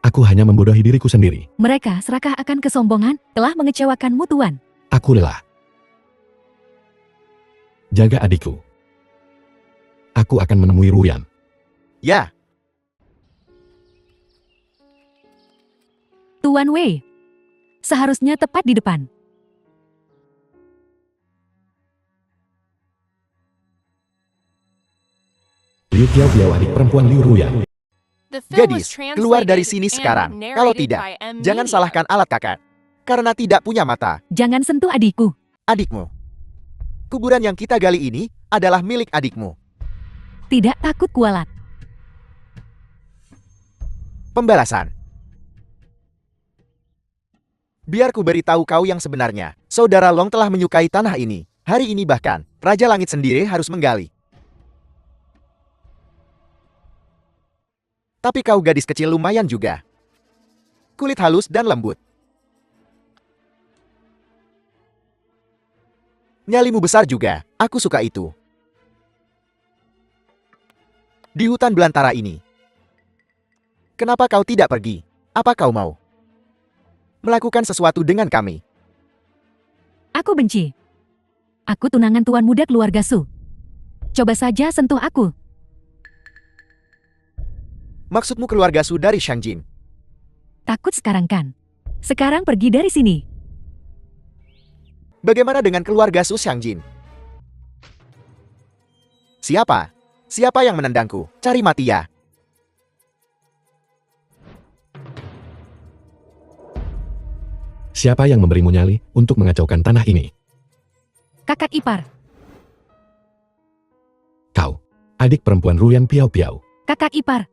aku hanya membodohi diriku sendiri. Mereka serakah akan kesombongan, telah mengecewakanmu Tuan. Aku lelah. Jaga adikku. Aku akan menemui Ruyan. Ya, Tuan Wei. Seharusnya tepat di depan. Liu Piao, adik perempuan Liu Ruyan. The film gadis, was keluar dari translated sini and sekarang. Kalau narrated tidak, by M. jangan Media. salahkan alat kakak. Karena tidak punya mata. Jangan sentuh adikku. Adikmu. Kuburan yang kita gali ini adalah milik adikmu. Tidak takut kualat. Pembalasan. Biar ku beritahu kau yang sebenarnya. Saudara Long telah menyukai tanah ini. Hari ini bahkan, Raja Langit sendiri harus menggali. Tapi kau gadis kecil lumayan juga. Kulit halus dan lembut. Nyalimu besar juga, aku suka itu. Di hutan belantara ini. Kenapa kau tidak pergi? Apa kau mau melakukan sesuatu dengan kami? Aku benci. Aku tunangan tuan muda keluarga Su. Coba saja sentuh aku. Maksudmu keluarga Su dari Shangjin? Takut sekarang kan? Sekarang pergi dari sini. Bagaimana dengan keluarga Su Shangjin? Siapa? Siapa yang menendangku? Cari mati ya. Siapa yang memberimu nyali untuk mengacaukan tanah ini? Kakak ipar. Kau, adik perempuan Ruyan Piao. Kakak ipar.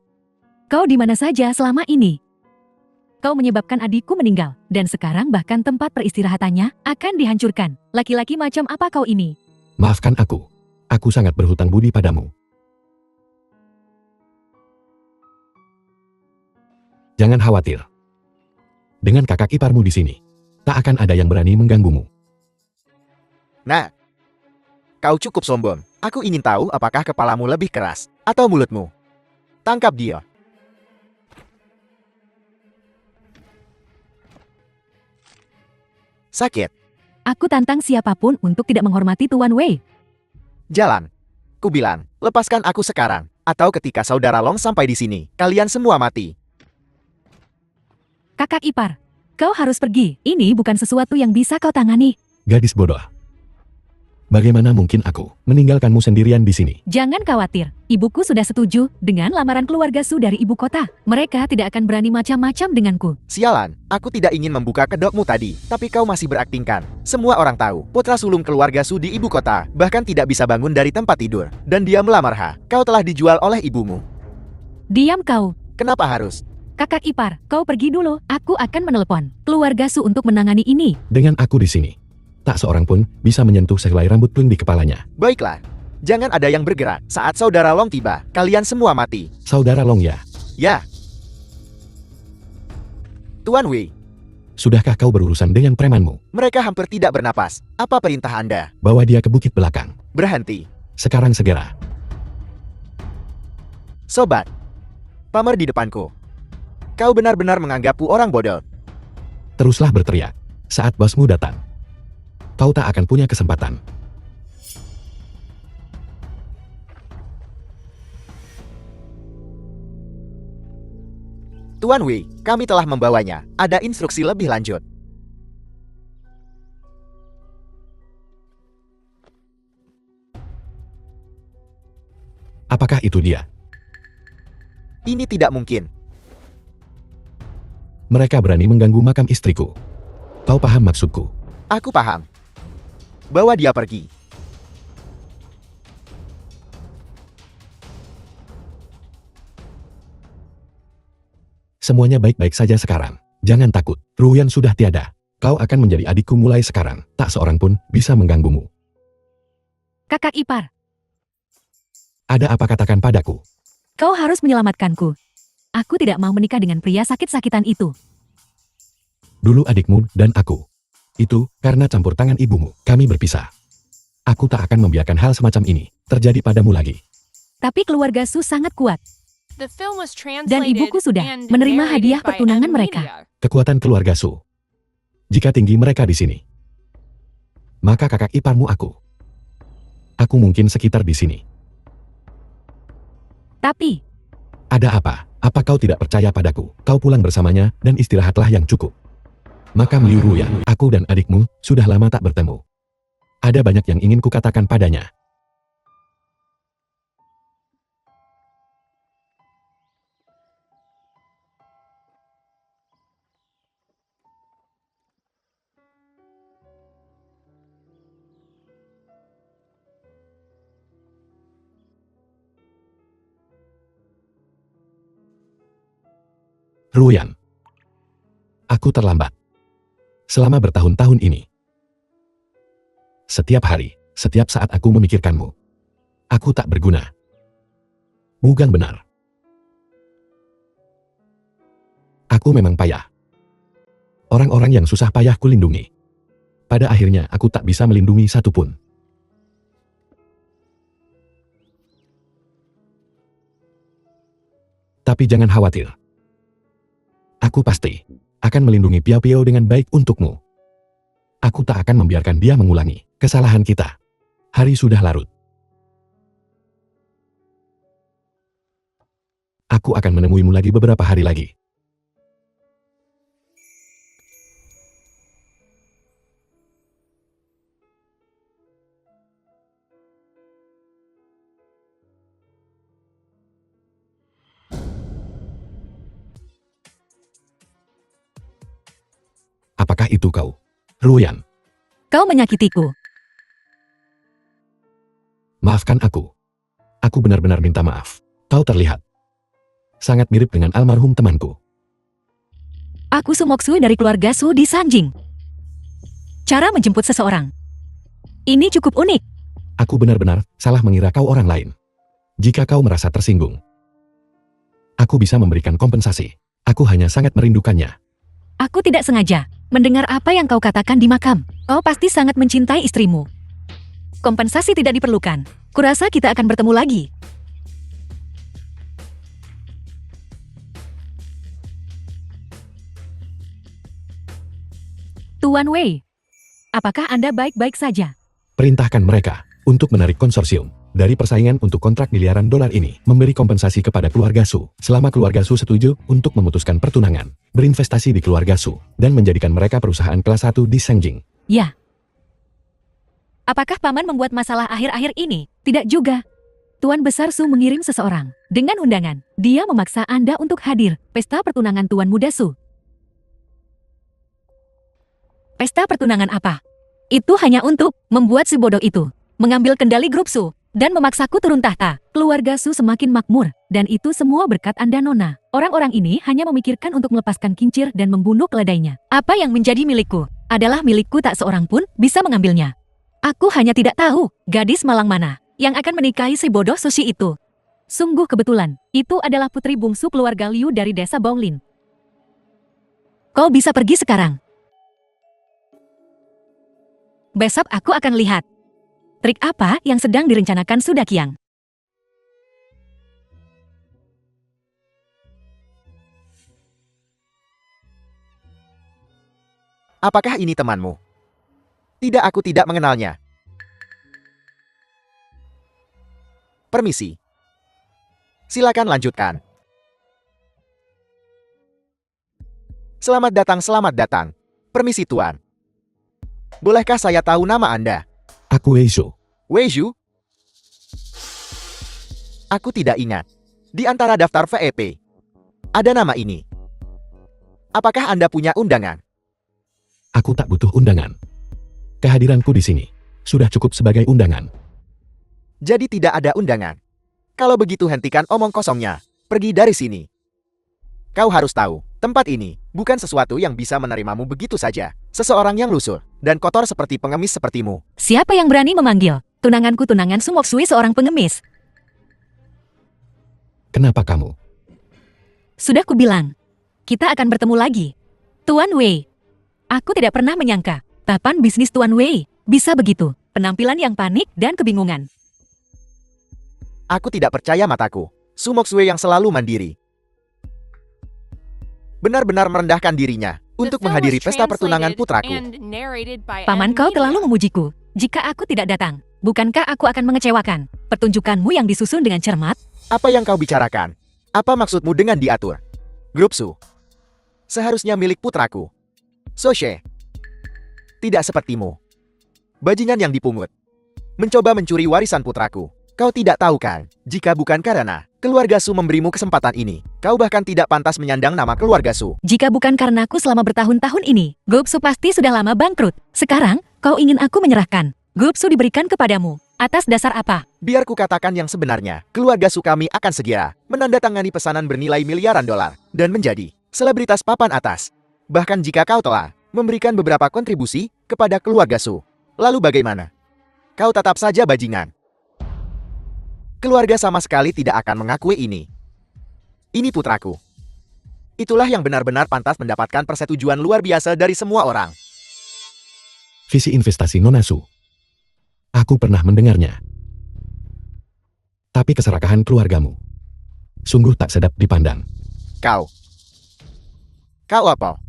Kau di mana saja selama ini? Kau menyebabkan adikku meninggal, dan sekarang bahkan tempat peristirahatannya akan dihancurkan. Laki-laki macam apa kau ini? Maafkan aku. Aku sangat berhutang budi padamu. Jangan khawatir. Dengan kakak iparmu di sini, tak akan ada yang berani mengganggumu. Nah, Kau cukup sombong. Aku ingin tahu apakah kepalamu lebih keras atau mulutmu. Tangkap dia. Sakit. Aku tantang siapapun untuk tidak menghormati Tuan Wei. Jalan. Ku bilang, lepaskan aku sekarang. Atau ketika saudara Long sampai di sini, kalian semua mati. Kakak ipar, kau harus pergi. Ini bukan sesuatu yang bisa kau tangani. Gadis bodoh. Bagaimana mungkin aku meninggalkanmu sendirian di sini? Jangan khawatir, ibuku sudah setuju dengan lamaran keluarga Su dari ibu kota. Mereka tidak akan berani macam-macam denganku. Sialan, aku tidak ingin membuka kedokmu tadi, tapi kau masih beraktingkan. Semua orang tahu, putra sulung keluarga Su di ibu kota, bahkan tidak bisa bangun dari tempat tidur. Dan dia melamar Ha. Kau telah dijual oleh ibumu. Diam kau. Kenapa harus? Kakak ipar, kau pergi dulu. Aku akan menelepon keluarga Su untuk menangani ini. Dengan aku di sini, tak seorang pun bisa menyentuh sehelai rambut pun di kepalanya. Baiklah. Jangan ada yang bergerak. Saat saudara Long tiba, kalian semua mati. Saudara Long ya, Ya. Tuan Wei, sudahkah kau berurusan dengan premanmu? mereka hampir tidak bernapas. Apa perintah Anda? Bawa dia ke bukit belakang. Berhenti. Sekarang segera. Sobat. Pamer di depanku. Kau benar-benar menganggapku orang bodoh. Teruslah berteriak. Saat bosmu datang, kau tak akan punya kesempatan. Tuan Wei, kami telah membawanya. Ada instruksi lebih lanjut. Apakah itu dia? Ini tidak mungkin. Mereka berani mengganggu makam istriku. Kau paham maksudku? Aku paham. Bawa dia pergi. Semuanya baik-baik saja sekarang. Jangan takut, Ruyan sudah tiada. Kau akan menjadi adikku mulai sekarang. Tak seorang pun bisa mengganggumu. Kakak ipar, Ada apa katakan padaku? kau harus menyelamatkanku. Aku tidak mau menikah dengan pria sakit-sakitan itu. Dulu adikmu dan aku. Itu karena campur tangan ibumu. Kami berpisah. Aku tak akan membiarkan hal semacam ini terjadi padamu lagi. Tapi keluarga Su sangat kuat. The film was translated Dan ibuku sudah and menerima narrated hadiah by pertunangan M mereka. Media. Kekuatan keluarga Su. Jika tinggi mereka di sini, maka kakak iparmu aku. Aku mungkin sekitar di sini. Tapi, Ada apa? Apa kau tidak percaya padaku? Kau pulang bersamanya dan istirahatlah yang cukup. Makam Liu Ruyan, aku dan adikmu sudah lama tak bertemu. Ada banyak yang ingin kukatakan padanya. Ruyan. Aku terlambat. Selama bertahun-tahun ini. Setiap hari, setiap saat aku memikirkanmu. Aku tak berguna. Mugang benar. Aku memang payah. Orang-orang yang susah payah kulindungi. Pada akhirnya aku tak bisa melindungi satupun. Tapi jangan khawatir. Aku pasti akan melindungi Piao Piao dengan baik untukmu. Aku tak akan membiarkan dia mengulangi kesalahan kita. Hari sudah larut. Aku akan menemuimu lagi beberapa hari lagi. Apakah itu kau, Ruyan? kau menyakitiku. Maafkan aku. Aku benar-benar minta maaf. Kau terlihat sangat mirip dengan almarhum temanku. Aku Sumoksu dari keluarga Su di Sanjing. Cara menjemput seseorang. Ini cukup unik. Aku benar-benar salah mengira kau orang lain. Jika kau merasa tersinggung, aku bisa memberikan kompensasi. Aku hanya sangat merindukannya. Aku tidak sengaja mendengar apa yang kau katakan di makam. Kau pasti sangat mencintai istrimu. kompensasi tidak diperlukan. Kurasa kita akan bertemu lagi. Tuan Wei, apakah Anda baik-baik saja? Perintahkan mereka untuk menarik konsorsium dari persaingan untuk kontrak miliaran dolar ini, memberi kompensasi kepada keluarga Su selama keluarga Su setuju untuk memutuskan pertunangan, berinvestasi di keluarga Su, dan menjadikan mereka perusahaan kelas 1 di Shengjing. Ya. Apakah Paman membuat masalah akhir-akhir ini? Tidak juga. Tuan Besar Su mengirim seseorang dengan undangan. Dia memaksa Anda untuk hadir pesta pertunangan Tuan Muda Su. Pesta pertunangan apa? Itu hanya untuk membuat si bodoh itu mengambil kendali grup Su dan memaksaku turun tahta. Keluarga Su semakin makmur, dan itu semua berkat Anda, Nona. Orang-orang ini hanya memikirkan untuk melepaskan kincir dan membunuh keledainya. Apa yang menjadi milikku adalah milikku, tak seorang pun bisa mengambilnya. Aku hanya tidak tahu gadis malang mana yang akan menikahi si bodoh Sushi itu. Sungguh kebetulan, itu adalah putri bungsu keluarga Liu dari desa Baolin. Kau bisa pergi sekarang. Besok aku akan lihat trik apa yang sedang direncanakan Su Daqiang. Apakah ini temanmu? Tidak, aku tidak mengenalnya. Permisi. Silakan lanjutkan. Selamat datang, selamat datang. Permisi, Tuan. Bolehkah saya tahu nama Anda? Aku Wei Shu. Wei Zhu? Aku tidak ingat. Di antara daftar VEP, ada nama ini. Apakah Anda punya undangan? Aku tak butuh undangan. Kehadiranku di sini sudah cukup sebagai undangan. Jadi tidak ada undangan. Kalau begitu hentikan omong kosongnya. Pergi dari sini. Kau harus tahu, tempat ini bukan sesuatu yang bisa menerimamu begitu saja. Seseorang yang lusuh dan kotor seperti pengemis sepertimu. Siapa yang berani memanggil tunanganku tunangan Su Moksui seorang pengemis? Kenapa kamu? Sudah kubilang, kita akan bertemu lagi. Tuan Wei, aku tidak pernah menyangka papan bisnis Tuan Wei bisa begitu. Penampilan yang panik dan kebingungan. Aku tidak percaya mataku. Su Moksui yang selalu mandiri benar-benar merendahkan dirinya untuk menghadiri pesta pertunangan putraku. Paman, kau terlalu memujiku. Jika aku tidak datang, bukankah aku akan mengecewakan? Pertunjukanmu yang disusun dengan cermat. Apa yang kau bicarakan? Apa maksudmu dengan diatur? Grup Su seharusnya milik putraku. Soshe tidak sepertimu. Bajingan yang dipungut. Mencoba mencuri warisan putraku. Kau tidak tahu kan, jika bukan karena keluarga Su memberimu kesempatan ini, kau bahkan tidak pantas menyandang nama keluarga Su. Jika bukan karena aku selama bertahun-tahun ini, grup Su pasti sudah lama bangkrut. Sekarang, kau ingin aku menyerahkan grup Su diberikan kepadamu. Atas dasar apa? Biar ku katakan yang sebenarnya, keluarga Su kami akan segera menandatangani pesanan bernilai miliaran dolar dan menjadi selebritas papan atas. Bahkan jika kau telah memberikan beberapa kontribusi kepada keluarga Su, lalu bagaimana? Kau tetap saja bajingan. Keluarga sama sekali tidak akan mengakui ini. Ini putraku. Itulah yang benar-benar pantas mendapatkan persetujuan luar biasa dari semua orang. Visi investasi Nona Su. Aku pernah mendengarnya. Tapi keserakahan keluargamu sungguh tak sedap dipandang. Kau apa?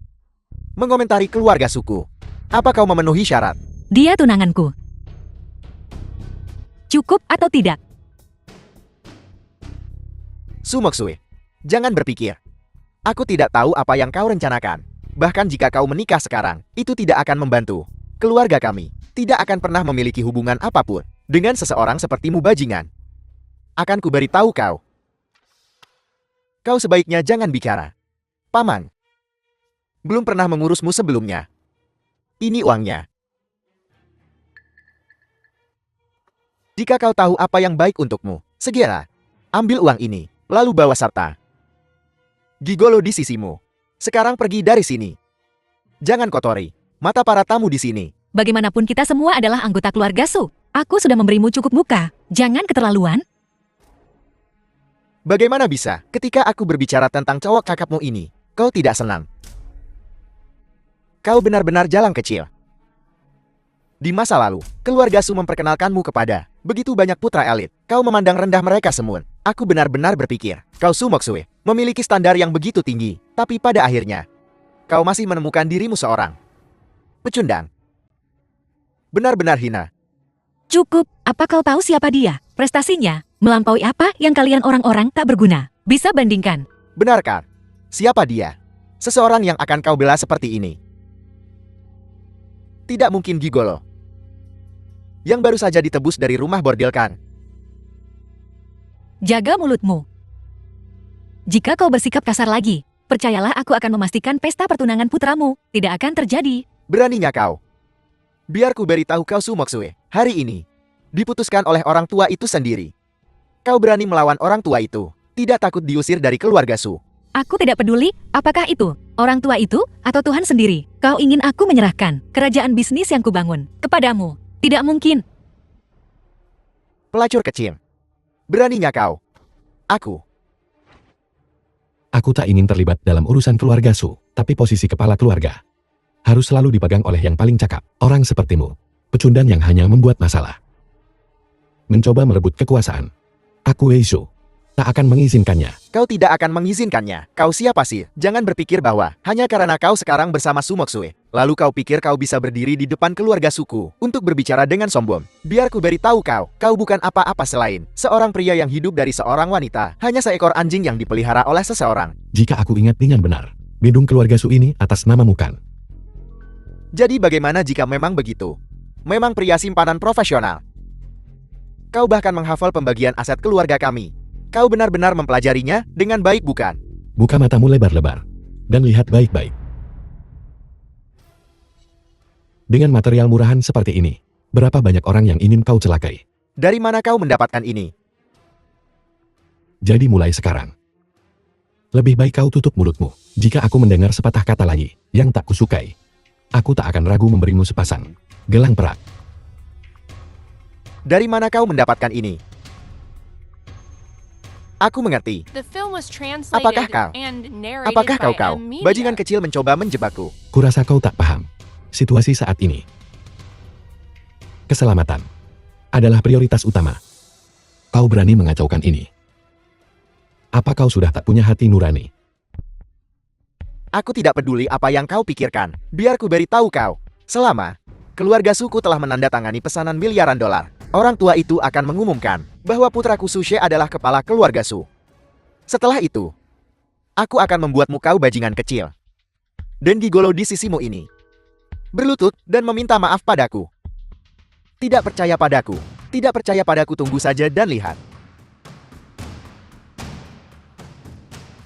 Mengomentari keluarga suku. Apa kau memenuhi syarat? Dia tunanganku. Cukup atau tidak? Su Moksui, jangan berpikir. Aku tidak tahu apa yang kau rencanakan. Bahkan jika kau menikah sekarang, itu tidak akan membantu. Keluarga kami tidak akan pernah memiliki hubungan apapun dengan seseorang sepertimu bajingan. Akan kuberitahu kau. Kau sebaiknya jangan bicara. Paman belum pernah mengurusmu sebelumnya. Ini uangnya. Jika kau tahu apa yang baik untukmu, segera ambil uang ini, lalu bawa serta gigolo di sisimu. Sekarang pergi dari sini. Jangan kotori mata para tamu di sini. Bagaimanapun kita semua adalah anggota keluarga Su. Aku sudah memberimu cukup muka. Jangan keterlaluan. Bagaimana bisa ketika aku berbicara tentang cowok kakapmu ini, kau tidak senang? Kau benar-benar jalang kecil. Di masa lalu, keluarga Su memperkenalkanmu kepada begitu banyak putra elit. Kau memandang rendah mereka semua. Aku benar-benar berpikir, kau Su Moksue, memiliki standar yang begitu tinggi. Tapi pada akhirnya, kau masih menemukan dirimu seorang pecundang. Benar-benar hina. Cukup, apa kau tahu siapa dia? Prestasinya, melampaui apa yang kalian orang-orang tak berguna. Bisa bandingkan. Benarkah? Siapa dia? Seseorang yang akan kau bela seperti ini. Tidak mungkin gigolo. Yang baru saja ditebus dari rumah bordil kan? Jaga mulutmu. Jika kau bersikap kasar lagi, percayalah aku akan memastikan pesta pertunangan putramu tidak akan terjadi. Beraninya kau. Biar ku beritahu kau Su Moksue, hari ini diputuskan oleh orang tua itu sendiri. Kau berani melawan orang tua itu, tidak takut diusir dari keluarga Su. Aku tidak peduli apakah itu orang tua itu atau Tuhan sendiri. Kau ingin aku menyerahkan kerajaan bisnis yang kubangun kepadamu. Tidak mungkin. Pelacur kecil. Beraninya kau. Aku tak ingin terlibat dalam urusan keluarga Su, tapi posisi kepala keluarga harus selalu dipegang oleh yang paling cakap. Orang sepertimu, pecundang yang hanya membuat masalah. Mencoba merebut kekuasaan. Aku Wei Su tak akan mengizinkannya. Kau tidak akan mengizinkannya. Kau siapa sih? Jangan berpikir bahwa hanya karena kau sekarang bersama Su Moksue, lalu kau pikir kau bisa berdiri di depan keluarga suku untuk berbicara dengan sombong. Biar ku beritahu kau bukan apa-apa selain seorang pria yang hidup dari seorang wanita, hanya seekor anjing yang dipelihara oleh seseorang. Jika aku ingat dengan benar, bidung keluarga Su ini atas namamu kan? Jadi bagaimana jika memang begitu? Memang pria simpanan profesional. Kau bahkan menghafal pembagian aset keluarga kami. Kau benar-benar mempelajarinya dengan baik bukan? Buka matamu lebar-lebar dan lihat baik-baik. Dengan material murahan seperti ini, berapa banyak orang yang ingin kau celakai? Dari mana kau mendapatkan ini? Jadi mulai sekarang, lebih baik kau tutup mulutmu. Jika aku mendengar sepatah kata lagi yang tak kusukai, aku tak akan ragu memberimu sepasang gelang perak. Dari mana kau mendapatkan ini? Aku mengerti. The film was translated Apakah kau? and narrated Apakah by kau? Amelia. Bajingan kecil mencoba menjebakku. Kurasa kau tak paham situasi saat ini. Keselamatan adalah prioritas utama. Kau berani mengacaukan ini. Apa kau sudah tak punya hati nurani? Aku tidak peduli apa yang kau pikirkan. Biar ku beritahu kau. Selama keluarga suku telah menandatangani pesanan miliaran dolar, orang tua itu akan mengumumkan bahwa putraku Su She adalah kepala keluarga Su. Setelah itu, aku akan membuatmu kau bajingan kecil dan gigolo di sisimu ini berlutut dan meminta maaf padaku. Tidak percaya padaku. Tidak percaya padaku, tunggu saja dan lihat.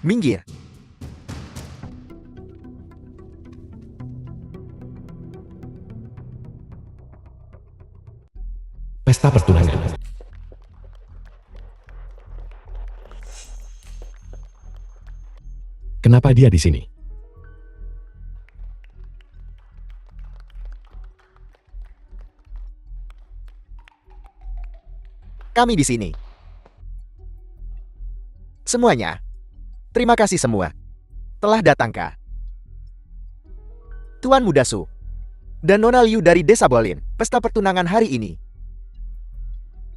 Minggir. Pesta pertunangan. Kenapa dia di sini? Kami di sini. Semuanya. Terima kasih semua. Telah datangkah? Tuan Muda Su dan Nona Liu dari Desa Bolin, pesta pertunangan hari ini.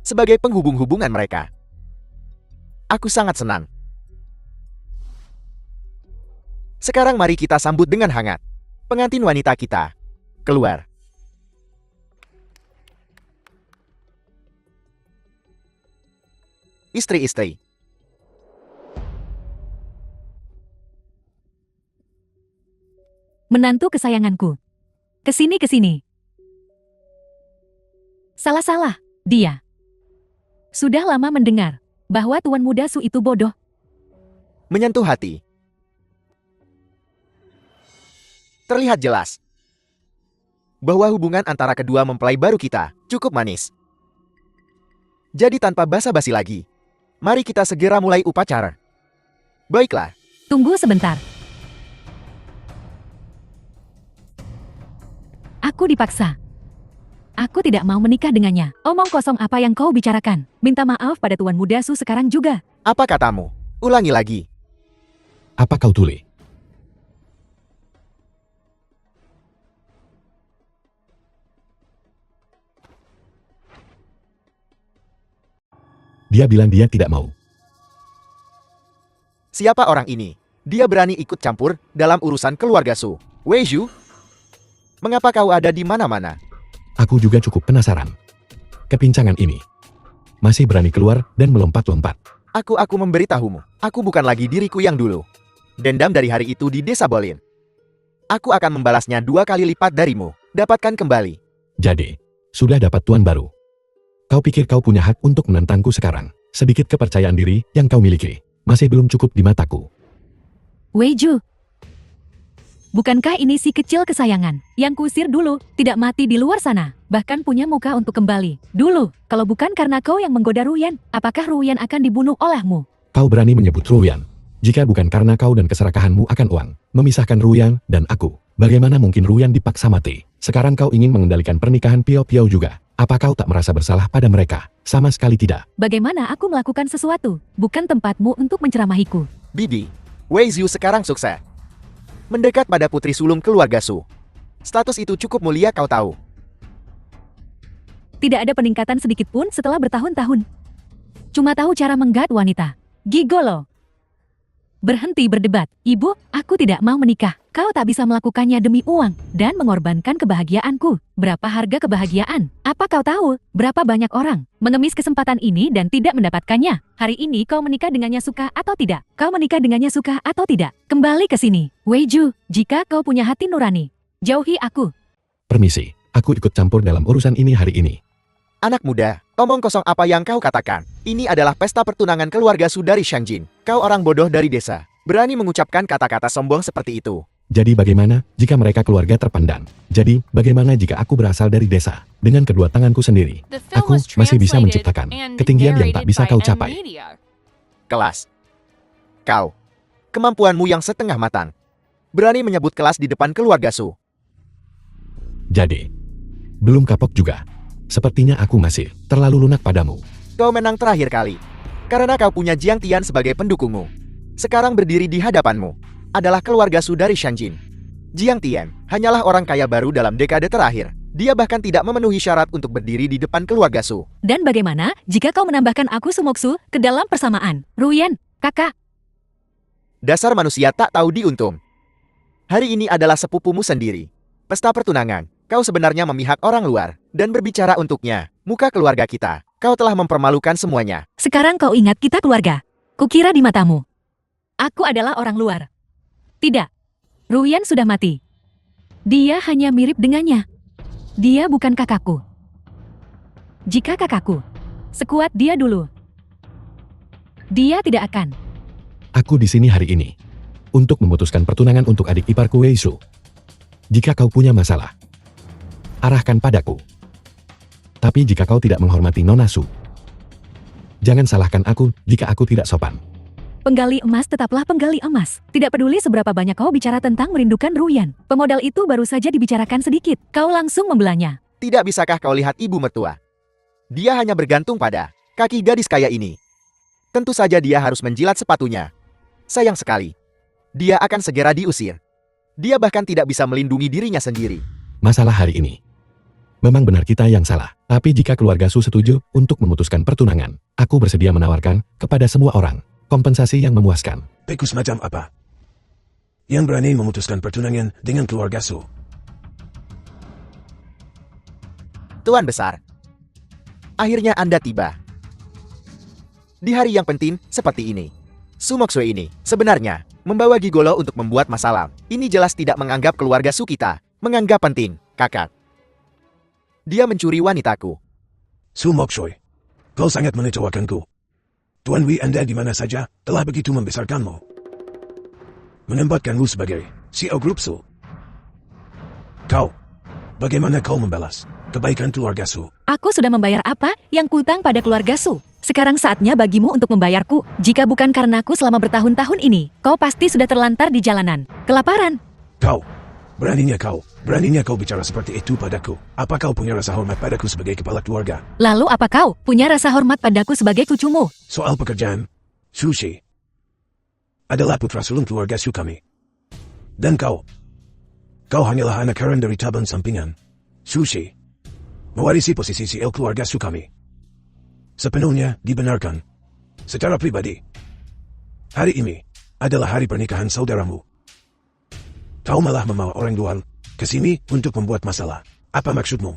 Sebagai penghubung hubungan mereka. Aku sangat senang. Sekarang mari kita sambut dengan hangat pengantin wanita kita. Keluar. Istri-istri. Menantu kesayanganku. Kesini, kesini. Salah-salah, dia. Sudah lama mendengar bahwa Tuan Muda Su itu bodoh. Menyentuh hati. Terlihat jelas bahwa hubungan antara kedua mempelai baru kita cukup manis. Jadi tanpa basa-basi lagi, mari kita segera mulai upacara. Baiklah. Tunggu sebentar. Aku dipaksa. Aku tidak mau menikah dengannya. Omong kosong apa yang kau bicarakan. Minta maaf pada Tuan Muda Su sekarang juga. Apa katamu? Ulangi lagi. Apa kau tuli? Dia bilang dia tidak mau. Siapa orang ini? Dia berani ikut campur dalam urusan keluarga Su. Wei Zhu? Mengapa kau ada di mana-mana? Aku juga cukup penasaran. Kepincangan ini masih berani keluar dan melompat-lompat. Aku memberitahumu. Aku bukan lagi diriku yang dulu. Dendam dari hari itu di desa Bolin. Aku akan membalasnya 2 kali lipat darimu. Dapatkan kembali. Jadi, sudah dapat tuan baru. Kau pikir kau punya hak untuk menentangku sekarang? Sedikit kepercayaan diri yang kau miliki masih belum cukup di mataku. Wei Zhu. Bukankah ini si kecil kesayangan yang kusir dulu, tidak mati di luar sana, bahkan punya muka untuk kembali? Dulu, kalau bukan karena kau yang menggoda Ruyan, apakah Ruyan akan dibunuh olehmu? Kau berani menyebut Ruyan. Jika bukan karena kau dan keserakahanmu akan uang, memisahkan Ruyan dan aku, bagaimana mungkin Ruyan dipaksa mati? Sekarang kau ingin mengendalikan pernikahan Piao Piao juga. Apa kau tak merasa bersalah pada mereka? Sama sekali tidak. Bagaimana aku melakukan sesuatu? Bukan tempatmu untuk menceramahiku. Bibi, Wei Zhu sekarang sukses. Mendekat pada putri sulung keluarga Su. Status itu cukup mulia kau tahu. Tidak ada peningkatan sedikit pun setelah bertahun-tahun. Cuma tahu cara menggat wanita. Gigolo. Berhenti berdebat. Ibu, aku tidak mau menikah. Kau tak bisa melakukannya demi uang dan mengorbankan kebahagiaanku. Berapa harga kebahagiaan? Apa kau tahu berapa banyak orang mengemis kesempatan ini dan tidak mendapatkannya? Hari ini kau menikah dengannya suka atau tidak? Kau menikah dengannya suka atau tidak? Kembali ke sini. Wei Zhu, jika kau punya hati nurani, jauhi aku. Permisi, aku ikut campur dalam urusan ini hari ini. Anak muda, omong kosong apa yang kau katakan? Ini adalah pesta pertunangan keluarga Su dari Shangjin. Kau orang bodoh dari desa. Berani mengucapkan kata-kata sombong seperti itu. Jadi bagaimana jika mereka keluarga terpandang? Jadi bagaimana jika aku berasal dari desa? Dengan kedua tanganku sendiri, The film aku was masih bisa translated menciptakan and ketinggian yang tak narrated bisa by kau M capai. Media. Kelas. Kau. Kemampuanmu yang setengah matang. Berani menyebut kelas di depan keluarga Su. Jadi, belum kapok juga. Sepertinya aku masih terlalu lunak padamu. Kau menang terakhir kali. Karena kau punya Jiang Tian sebagai pendukungmu. Sekarang berdiri di hadapanmu adalah keluarga Su dari Shangjin. Jiang Tian hanyalah orang kaya baru dalam dekade terakhir. Dia bahkan tidak memenuhi syarat untuk berdiri di depan keluarga Su. Dan bagaimana jika kau menambahkan aku Sumoksu ke dalam persamaan? Ruyan, kakak. Dasar manusia tak tahu diuntung. Hari ini adalah sepupumu sendiri. Pesta pertunangan. Kau sebenarnya memihak orang luar dan berbicara untuknya. Muka keluarga kita. Kau telah mempermalukan semuanya. Sekarang kau ingat kita keluarga. Kukira di matamu aku adalah orang luar. Tidak. Ruyan sudah mati. Dia hanya mirip dengannya. Dia bukan kakakku. Jika kakakku sekuat dia dulu, dia tidak akan. Aku di sini hari ini untuk memutuskan pertunangan untuk adik iparku Wei Zhu. Jika kau punya masalah, arahkan padaku. Tapi jika kau tidak menghormati Nona Su, jangan salahkan aku jika aku tidak sopan. Penggali emas tetaplah penggali emas. Tidak peduli seberapa banyak kau bicara tentang merindukan Ruyan. Pemodal itu baru saja dibicarakan sedikit. Kau langsung membelanya. Tidak bisakah kau lihat ibu mertua? Dia hanya bergantung pada kaki gadis kaya ini. Tentu saja dia harus menjilat sepatunya. Sayang sekali. Dia akan segera diusir. Dia bahkan tidak bisa melindungi dirinya sendiri. Masalah hari ini memang benar kita yang salah. Tapi jika keluarga Su setuju untuk memutuskan pertunangan, aku bersedia menawarkan kepada semua orang kompensasi yang memuaskan. Pekus macam apa? Yang berani memutuskan pertunangan dengan keluarga Su. Tuan Besar. Akhirnya Anda tiba. Di hari yang penting seperti ini. Sumoksue ini sebenarnya membawa Gigolo untuk membuat masalah. Ini jelas tidak menganggap keluarga Su kita. Menganggap penting, kakak. Dia mencuri wanitaku. Su Mokshoy, kau sangat mengecewakanku. Tuan Wei Anda di mana saja telah begitu membesarkanmu. Menempatkanmu sebagai CEO Grup Su. Kau, bagaimana kau membalas kebaikan keluarga Su? Aku sudah membayar apa yang kutang pada keluarga Su. Sekarang saatnya bagimu untuk membayarku. Jika bukan karenaku selama bertahun-tahun ini, kau pasti sudah terlantar di jalanan. Kelaparan. Beraninya kau bicara seperti itu padaku. Apa kau punya rasa hormat padaku sebagai kepala keluarga? Lalu apa kau punya rasa hormat padaku sebagai cucumu? Soal pekerjaan, Sushi adalah putra sulung keluarga Su kami. Dan kau hanyalah anak karen dari tabung sampingan. Sushi mewarisi posisi CEO keluarga Su kami. sepenuhnya dibenarkan. Secara pribadi, hari ini adalah hari pernikahan saudaramu. Kau malah membawa orang luar ke sini untuk membuat masalah. Apa maksudmu?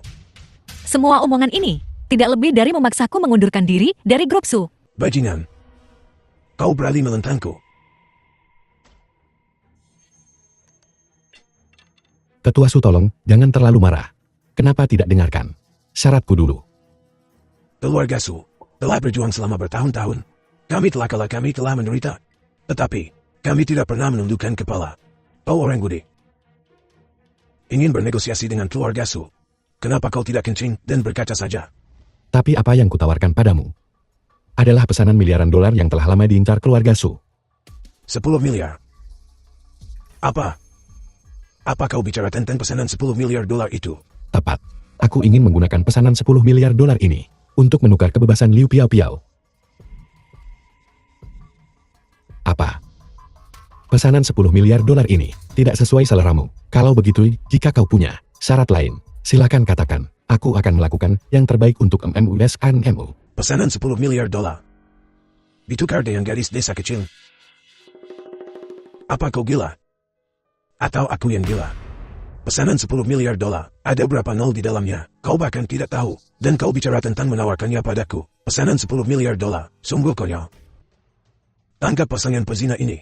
Semua omongan ini tidak lebih dari memaksaku mengundurkan diri dari grup Su. Bajingan, kau berani menentangku. Ketua Su, tolong, jangan terlalu marah. Kenapa tidak dengarkan syaratku dulu? Keluarga Su telah berjuang selama bertahun-tahun. Kami telah kalah, kami telah menderita. Tetapi, kami tidak pernah menundukkan kepala. Kau orang budi. Ingin bernegosiasi dengan keluarga Su. Kenapa kau tidak kencing dan berkaca saja? Tapi apa yang kutawarkan padamu adalah pesanan miliaran dolar yang telah lama diincar keluarga Su. 10 miliar. Apa? Apa kau bicara tentang pesanan 10 miliar dolar itu? Tepat. Aku ingin menggunakan pesanan 10 miliar dolar ini untuk menukar kebebasan Liu Piao Piao. Apa? Pesanan 10 miliar dolar ini tidak sesuai seleramu. Kalau begitu, jika kau punya syarat lain, silakan katakan. Aku akan melakukan yang terbaik untuk MMUSNMU. Pesanan 10 miliar dolar. Ditukar dengan gadis desa kecil. Apa kau gila? Atau aku yang gila? Pesanan 10 miliar dolar, ada berapa nol di dalamnya? Kau bahkan tidak tahu, dan kau bicara tentang menawarkannya padaku. Pesanan 10 miliar dolar, sungguh konyol. Tangkap pasangan pezina ini.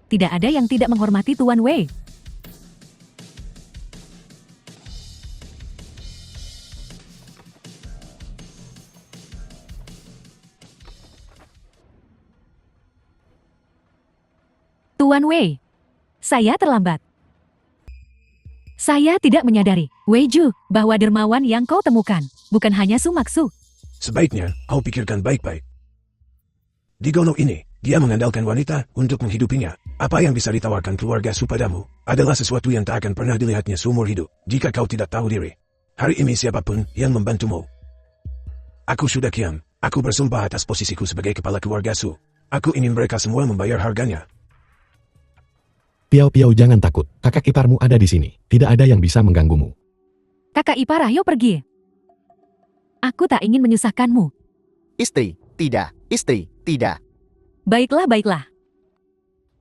Tidak ada yang tidak menghormati Tuan Wei. Tuan Wei, saya terlambat. Saya tidak menyadari, Wei Ju, bahwa dermawan yang kau temukan bukan hanya Su Maksu. Sebaiknya, kau pikirkan baik-baik. Di gunung ini, dia mengandalkan wanita untuk menghidupinya. Apa yang bisa ditawarkan keluarga Su padamu adalah sesuatu yang tak akan pernah dilihatnya seumur hidup. Jika kau tidak tahu diri, hari ini siapapun yang membantumu. Aku sudah kiam. Aku bersumpah atas posisiku sebagai kepala keluarga Su. Aku ingin mereka semua membayar harganya. Piao Piao, jangan takut. Kakak iparmu ada di sini. Tidak ada yang bisa mengganggumu. Kakak ipar, ayo pergi. Aku tak ingin menyusahkanmu. Istri, tidak. Istri, tidak. Baiklah, baiklah.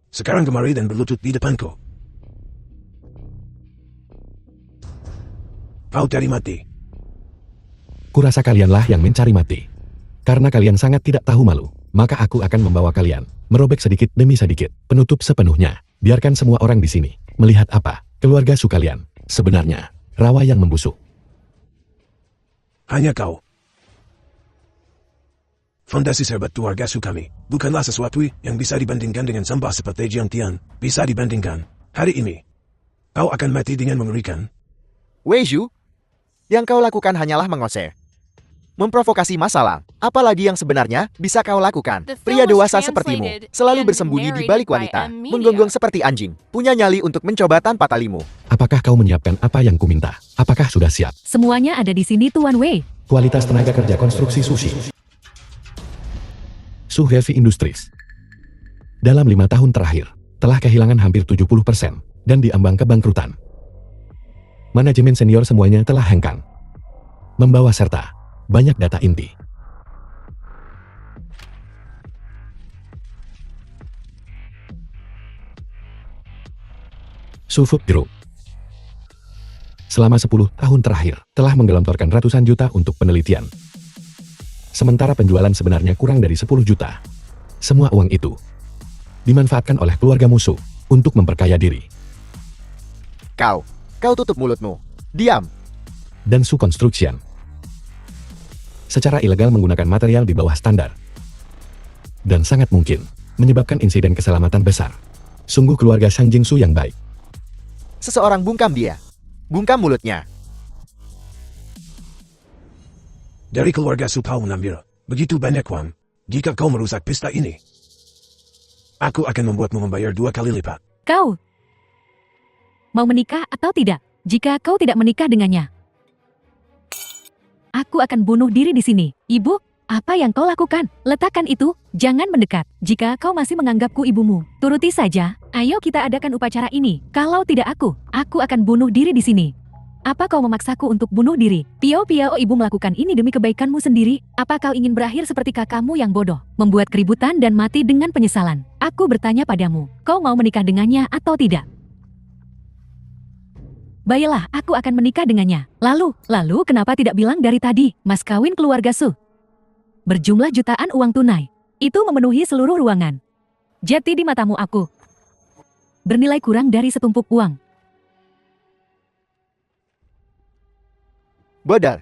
Sekarang kemari dan berlutut di depanku. Kau cari mati. Kurasa kalianlah yang mencari mati. Karena kalian sangat tidak tahu malu, maka aku akan membawa kalian merobek sedikit demi sedikit, penutup sepenuhnya. Biarkan semua orang di sini melihat apa keluarga Su kalian sebenarnya, rawa yang membusuk. Hanya kau. Fondasi serbat keluarga Su kami bukanlah sesuatu yang bisa dibandingkan dengan sampah seperti Jiang Tian. Bisa dibandingkan. Hari ini, kau akan mati dengan mengerikan. Wei Zhu, yang kau lakukan hanyalah mengoseh. Memprovokasi masalah, apalagi yang sebenarnya bisa kau lakukan. The film Pria was dewasa sepertimu translated selalu and bersembunyi di narrated balik by wanita, Amelia. menggonggong seperti anjing, punya nyali untuk mencoba tanpa talimu. Apakah kau menyiapkan apa yang kuminta? Apakah sudah siap? Semuanya ada di sini, Tuan Wei. Kualitas tenaga kerja konstruksi sushi. Su Heavy Industries. Dalam 5 tahun terakhir, telah kehilangan hampir 70% dan diambang kebangkrutan. Manajemen senior semuanya telah hengkang. Membawa serta banyak data inti. Su Food Group selama 10 tahun terakhir telah menggelontorkan ratusan juta untuk penelitian. Sementara penjualan sebenarnya kurang dari 10 juta. Semua uang itu dimanfaatkan oleh keluarga musuh untuk memperkaya diri. Kau tutup mulutmu. Diam. Dan Su Construction secara ilegal menggunakan material di bawah standar. Dan sangat mungkin menyebabkan insiden keselamatan besar. Sungguh keluarga Sang Jingsu yang baik. Seseorang bungkam dia. Bungkam mulutnya. Dari keluarga Su kau mengambil begitu banyak uang. Jika kau merusak pesta ini, aku akan membuatmu membayar 2 kali lipat. Kau mau menikah atau tidak? Jika kau tidak menikah dengannya, aku akan bunuh diri di sini. Ibu, apa yang kau lakukan? Letakkan itu, jangan mendekat. Jika kau masih menganggapku ibumu, turuti saja. Ayo kita adakan upacara ini. Kalau tidak aku akan bunuh diri di sini. Apa kau memaksaku untuk bunuh diri? Piao, ibu melakukan ini demi kebaikanmu sendiri. Apa kau ingin berakhir seperti kakakmu yang bodoh, membuat keributan dan mati dengan penyesalan? Aku bertanya padamu, kau mau menikah dengannya atau tidak? Baiklah, aku akan menikah dengannya. Lalu kenapa tidak bilang dari tadi, mas kawin keluarga Su? Berjumlah jutaan uang tunai. Itu memenuhi seluruh ruangan. Jadi di matamu aku bernilai kurang dari setumpuk uang. Bodoh.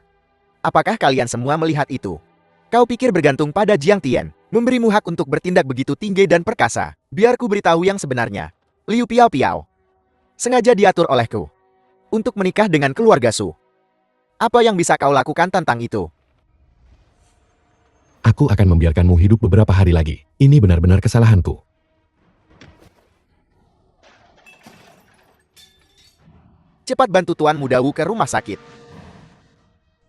Apakah kalian semua melihat itu? Kau pikir bergantung pada Jiang Tian, memberimu hak untuk bertindak begitu tinggi dan perkasa? Biar ku beritahu yang sebenarnya. Liu Piao sengaja diatur olehku untuk menikah dengan keluarga Su. Apa yang bisa kau lakukan tentang itu? Aku akan membiarkanmu hidup beberapa hari lagi. Ini benar-benar kesalahanku. Cepat bantu Tuan Muda Wu ke rumah sakit.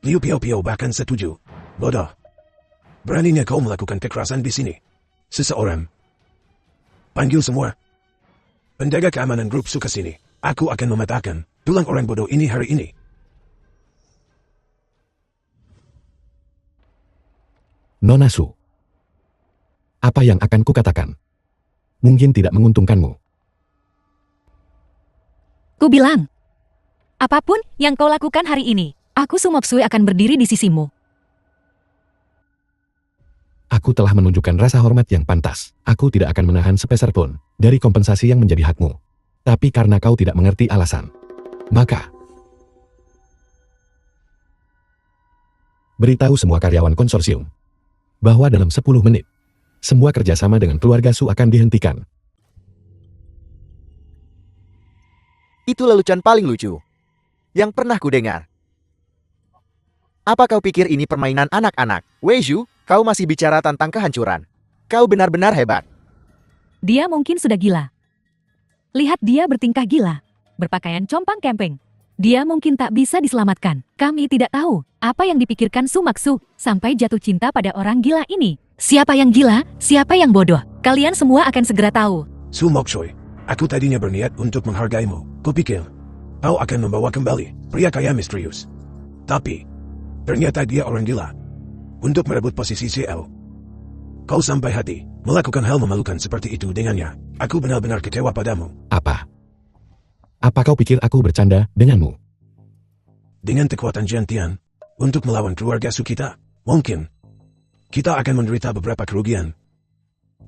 Liu Piao bahkan setuju. Bodoh. Beraninya kau melakukan kekerasan di sini. Seseorang. Panggil semua. Penjaga keamanan grup Su ke sini. Aku akan mematahkan tulang orang bodoh ini hari ini. Nona Su. Apa yang akan kukatakan? Mungkin tidak menguntungkanmu. Ku bilang, apapun yang kau lakukan hari ini, aku Su Moksui akan berdiri di sisimu. Aku telah menunjukkan rasa hormat yang pantas. Aku tidak akan menahan sepeser pun dari kompensasi yang menjadi hakmu. Tapi karena kau tidak mengerti alasan, maka beritahu semua karyawan konsorsium bahwa dalam 10 menit, semua kerjasama dengan keluarga Su akan dihentikan. Itu lelucon paling lucu yang pernah ku dengar. Apa kau pikir ini permainan anak-anak? Wei Zhu, kau masih bicara tentang kehancuran. Kau benar-benar hebat. Dia mungkin sudah gila. Lihat dia bertingkah gila, berpakaian compang kempeng. Dia mungkin tak bisa diselamatkan. Kami tidak tahu apa yang dipikirkan Su Maksu sampai jatuh cinta pada orang gila ini. Siapa yang gila, siapa yang bodoh? Kalian semua akan segera tahu. Su Moksui, aku tadinya berniat untuk menghargaimu. Kupikir kau akan membawa kembali pria kaya misterius. Tapi ternyata dia orang gila. Untuk merebut posisi CL, kau sampai hati melakukan hal memalukan seperti itu dengannya. Aku benar-benar kecewa padamu. Apa? Apa kau pikir aku bercanda denganmu? Dengan kekuatan Jiang Tian untuk melawan keluarga Su kita, mungkin kita akan menderita beberapa kerugian.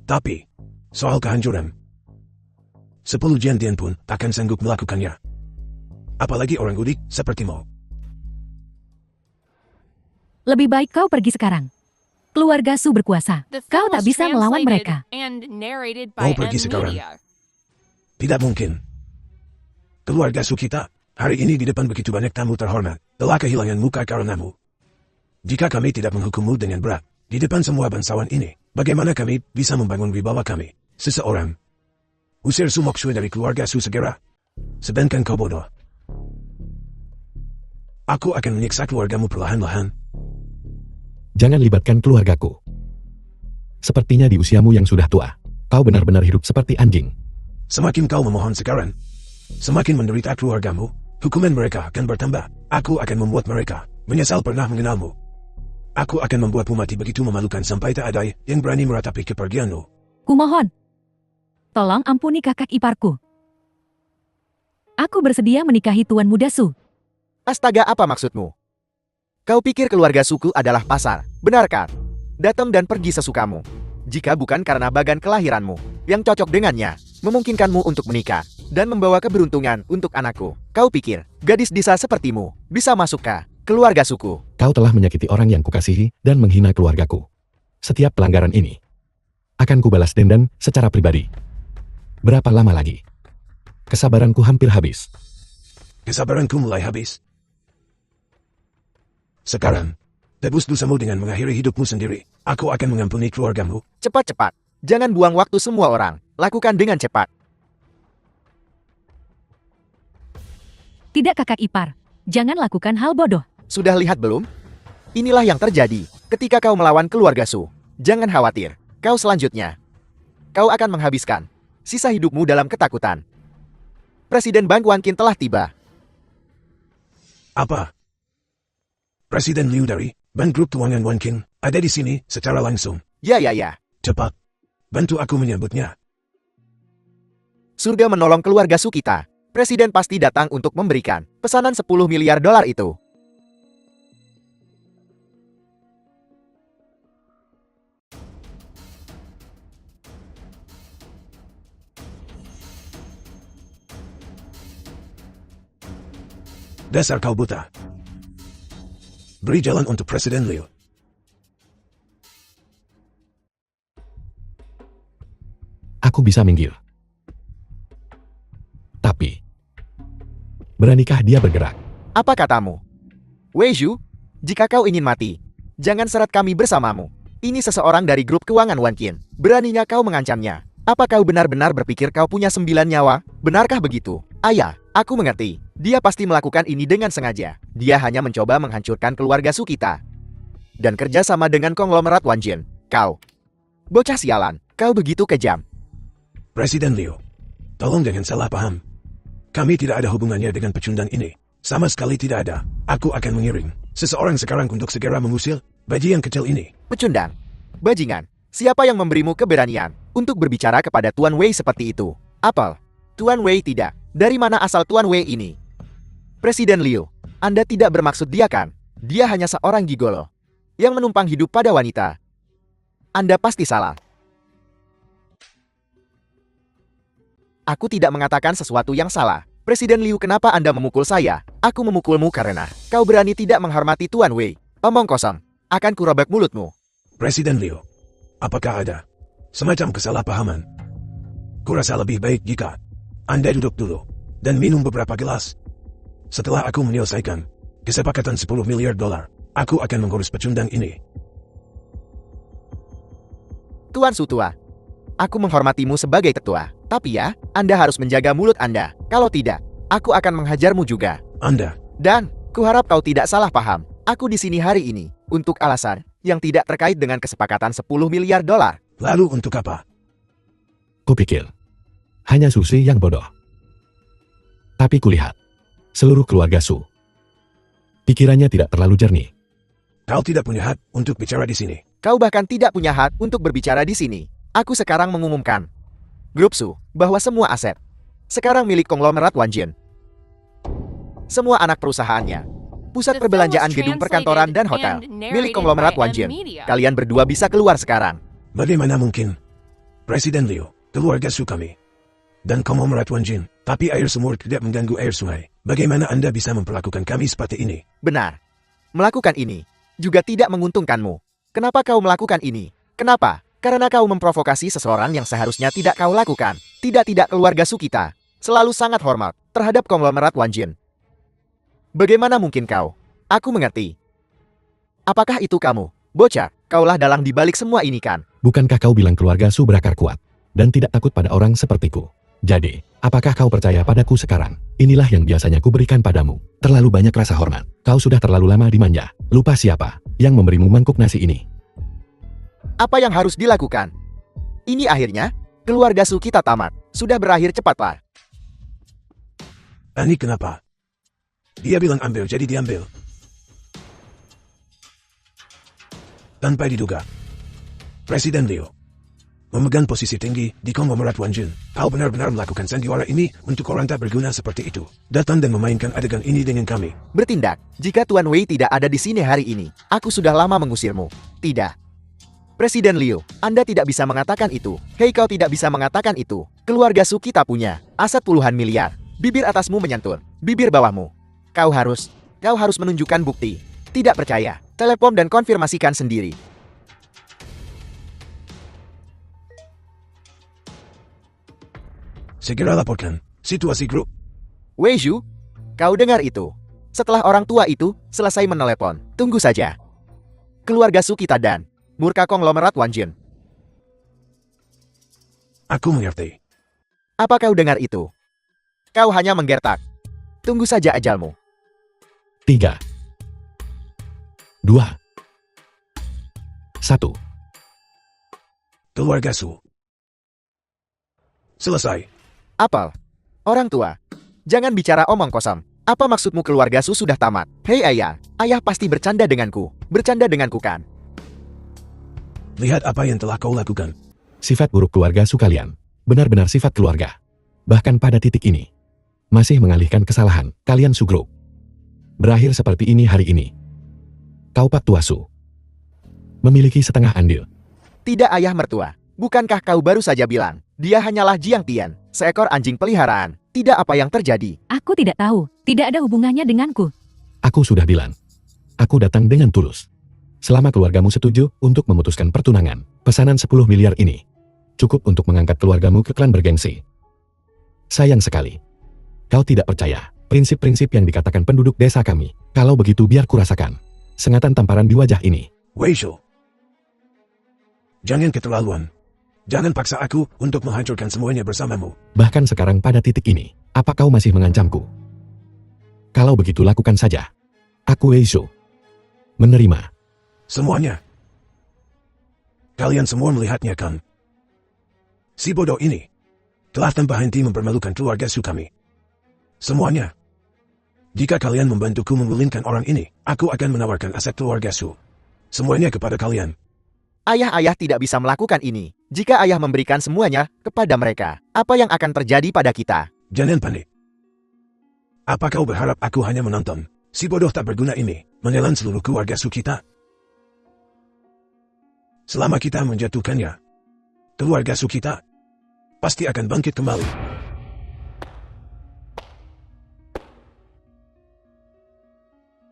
Tapi soal kehancuran, 10 Jiang Tian pun takkan sanggup melakukannya. Apalagi orang gudik sepertimu. Lebih baik kau pergi sekarang. Keluarga Su berkuasa. The Kau film tak was bisa melawan translated mereka. and narrated Kau by pergi sekarang. Media. Tidak mungkin. Keluarga Su kita hari ini di depan begitu banyak tamu terhormat telah kehilangan muka karenamu. Jika kami tidak menghukummu dengan berat di depan semua bangsawan ini, bagaimana kami bisa membangun wibawa kami? Seseorang usir Su Moksui dari keluarga Su segera. Sedangkan kau bodoh. Aku akan menyiksa keluargamu perlahan-lahan. Jangan libatkan keluargaku. Sepertinya di usiamu yang sudah tua, kau benar-benar hidup seperti anjing. Semakin kau memohon sekarang, semakin menderita keluargamu. Hukuman mereka akan bertambah. Aku akan membuat mereka menyesal pernah mengenalmu. Aku akan membuatmu mati begitu memalukan sampai tak ada yang berani meratapi kepergianmu. Kumohon, tolong ampuni kakak iparku. Aku bersedia menikahi Tuan Muda Su. Astaga, apa maksudmu? Kau pikir keluarga suku adalah pasar, benarkah? Datang dan pergi sesukamu. Jika bukan karena bagan kelahiranmu yang cocok dengannya, memungkinkanmu untuk menikah dan membawa keberuntungan untuk anakku. Kau pikir gadis desa sepertimu bisa masuk ke keluarga suku? Kau telah menyakiti orang yang kukasihi dan menghina keluargaku. Setiap pelanggaran ini akan kubalas dendam secara pribadi. Berapa lama lagi? Kesabaranku hampir habis. Kesabaranku mulai habis. Sekarang, tebus dosamu dengan mengakhiri hidupmu sendiri. Aku akan mengampuni keluargamu. Cepat-cepat. Jangan buang waktu semua orang. Lakukan dengan cepat. Tidak kakak ipar, jangan lakukan hal bodoh. Sudah lihat belum? Inilah yang terjadi ketika kau melawan keluarga Su. Jangan khawatir. Kau selanjutnya. Kau akan menghabiskan sisa hidupmu dalam ketakutan. Presiden Bang Wankin telah tiba. Apa? Presiden Liu dari Bank Grup Keuangan Wan King ada di sini secara langsung. Ya. Cepat. Bantu aku menyambutnya. Surga menolong keluarga Su kita. Presiden pasti datang untuk memberikan pesanan 10 miliar dolar itu. Dasar kau buta. Beri jalan untuk Presiden Liu. Aku bisa minggir. Tapi, beranikah dia bergerak? Apa katamu? Wei Zhu, jika kau ingin mati, jangan seret kami bersamamu. Ini seseorang dari grup keuangan Wan Qin. Beraninya kau mengancamnya. Apa kau benar-benar berpikir kau punya 9 nyawa? Benarkah begitu? Ayah, aku mengerti. Dia pasti melakukan ini dengan sengaja. Dia hanya mencoba menghancurkan keluarga Su kita. Dan kerja sama dengan konglomerat Wan Jin. Kau, bocah sialan, kau begitu kejam. Presiden Liu, tolong jangan salah paham. Kami tidak ada hubungannya dengan pecundang ini. Sama sekali tidak ada. Aku akan mengiring seseorang sekarang untuk segera mengusir bajingan kecil ini. Pecundang, bajingan, siapa yang memberimu keberanian untuk berbicara kepada Tuan Wei seperti itu? Apel, Tuan Wei tidak. Dari mana asal Tuan Wei ini? Presiden Liu, Anda tidak bermaksud dia kan? Dia hanya seorang gigolo yang menumpang hidup pada wanita. Anda pasti salah. Aku tidak mengatakan sesuatu yang salah. Presiden Liu, kenapa Anda memukul saya? Aku memukulmu karena kau berani tidak menghormati Tuan Wei. Omong kosong. Akan kurobek mulutmu. Presiden Liu, apakah ada semacam kesalahpahaman? Kurasa lebih baik jika Anda duduk dulu dan minum beberapa gelas. Setelah aku menyelesaikan kesepakatan 10 miliar dolar, aku akan mengurus pecundang ini. Tuan Su tua, aku menghormatimu sebagai tetua. Tapi ya, Anda harus menjaga mulut Anda. Kalau tidak, aku akan menghajarmu juga. Anda, Dan, kuharap kau tidak salah paham. Aku di sini hari ini untuk alasan yang tidak terkait dengan kesepakatan 10 miliar dolar. lalu untuk apa? Kupikir, hanya Susi yang bodoh. Tapi kulihat, seluruh keluarga Su, pikirannya tidak terlalu jernih. Kau tidak punya hak untuk bicara di sini. Kau bahkan tidak punya hak untuk berbicara di sini. Aku sekarang mengumumkan, Grup Su, bahwa semua aset sekarang milik konglomerat Wan Jin. Semua anak perusahaannya, pusat The film perbelanjaan, was gedung perkantoran, dan hotel translated milik and konglomerat narrated Wan by Jin. M-Media. Kalian berdua bisa keluar sekarang. Bagaimana mungkin? Presiden Liu, keluarga Su kami, dan konglomerat Wan Jin, tapi air sumur tidak mengganggu air sungai. Bagaimana Anda bisa memperlakukan kami seperti ini? Benar. Melakukan ini juga tidak menguntungkanmu. Kenapa kau melakukan ini? Kenapa? Karena kau memprovokasi seseorang yang seharusnya tidak kau lakukan. Tidak keluarga Su kita selalu sangat hormat terhadap konglomerat Wan Jin. Bagaimana mungkin kau? Aku mengerti. Apakah itu kamu, bocah? Kaulah dalang di balik semua ini kan? Bukankah kau bilang keluarga Su berakar kuat, dan tidak takut pada orang sepertiku? Jadi, apakah kau percaya padaku sekarang? Inilah yang biasanya kuberikan padamu. Terlalu banyak rasa hormat. Kau sudah terlalu lama dimanja. Lupa siapa yang memberimu mangkuk nasi ini. Apa yang harus dilakukan? Ini akhirnya, keluarga Su kita tamat. Sudah berakhir cepatlah. Ani kenapa? Dia bilang ambil jadi diambil. Tanpa diduga, Presiden Liu memegang posisi tinggi di konglomerat Wan Jin. Kau benar-benar melakukan sandiwara ini untuk orang tak berguna seperti itu. Datang dan memainkan adegan ini dengan kami. Bertindak, jika Tuan Wei tidak ada di sini hari ini, aku sudah lama mengusirmu. Tidak. Presiden Liu, Anda tidak bisa mengatakan itu. Hei, kau tidak bisa mengatakan itu. Keluarga Su kita punya aset puluhan miliar. Bibir atasmu menyentuh, bibir bawahmu. Kau harus menunjukkan bukti. Tidak percaya, telepon dan konfirmasikan sendiri. Segera laporkan situasi grup. Wei Zhu, kau dengar itu? Setelah orang tua itu selesai menelepon, tunggu saja. Keluarga Su kita dan murka konglomerat Wan Jin. Aku mengerti. Apa kau dengar itu? Kau hanya menggertak. Tunggu saja ajalmu. 3, 2, 1. Keluarga Su. Selesai. Apel, orang tua, jangan bicara omong kosong. Apa maksudmu keluarga Su sudah tamat? Hei ayah, ayah pasti bercanda denganku. Bercanda denganku kan? Lihat apa yang telah kau lakukan. Sifat buruk keluarga Su kalian. Benar-benar sifat keluarga. Bahkan pada titik ini. Masih mengalihkan kesalahan, kalian Su Group. Berakhir seperti ini hari ini. Kau Pak Tua Su. Memiliki setengah andil. Tidak ayah mertua. Bukankah kau baru saja bilang, dia hanyalah Jiang Tian, seekor anjing peliharaan. Tidak apa yang terjadi. Aku tidak tahu. Tidak ada hubungannya denganku. Aku sudah bilang. Aku datang dengan tulus. Selama keluargamu setuju untuk memutuskan pertunangan, pesanan 10 miliar ini cukup untuk mengangkat keluargamu ke klan bergengsi. Sayang sekali. Kau tidak percaya prinsip-prinsip yang dikatakan penduduk desa kami. Kalau begitu biar kurasakan sengatan tamparan di wajah ini. Wei Shu. Jangan keterlaluan. Jangan paksa aku untuk menghancurkan semuanya bersamamu. Bahkan sekarang pada titik ini, apa kau masih mengancamku? Kalau begitu lakukan saja. Aku Wei Shu. Menerima. Semuanya. Kalian semua melihatnya kan? Si bodoh ini telah tanpa henti mempermalukan keluarga Su kami. Semuanya. Jika kalian membantuku menggulingkan orang ini, aku akan menawarkan aset keluarga Su. Semuanya kepada kalian. Ayah-ayah tidak bisa melakukan ini. Jika ayah memberikan semuanya kepada mereka, apa yang akan terjadi pada kita? Jangan panik. Apa kau berharap aku hanya menonton si bodoh tak berguna ini menelan seluruh keluarga Su kita? Selama kita menjatuhkannya, keluarga Su kita pasti akan bangkit kembali.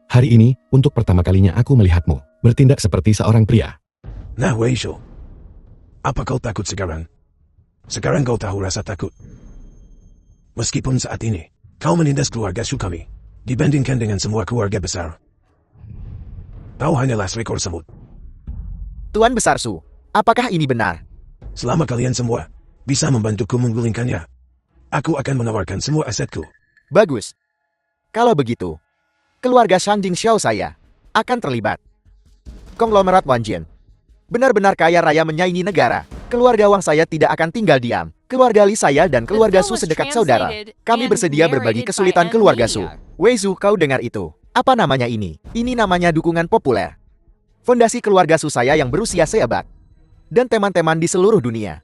Hari ini, untuk pertama kalinya aku melihatmu bertindak seperti seorang pria. Nah Wei Shu, apa kau takut sekarang? Sekarang kau tahu rasa takut. Meskipun saat ini, kau menindas keluarga Su kami, dibandingkan dengan semua keluarga besar. Kau hanyalah seekor semut. Tuan Besar Su, apakah ini benar? Selama kalian semua bisa membantuku menggulingkannya, aku akan menawarkan semua asetku. Bagus. Kalau begitu, keluarga Shanding Xiao saya akan terlibat. Konglomerat Wanjin benar-benar kaya raya menyaingi negara. Keluarga Wang saya tidak akan tinggal diam. Keluarga Li saya dan keluarga Su sedekat saudara. Kami bersedia berbagi kesulitan keluarga Su. Wei Zhu, kau dengar itu? Apa namanya ini? Ini namanya dukungan populer. Fondasi keluarga Su saya yang berusia seabad. Dan teman-teman di seluruh dunia.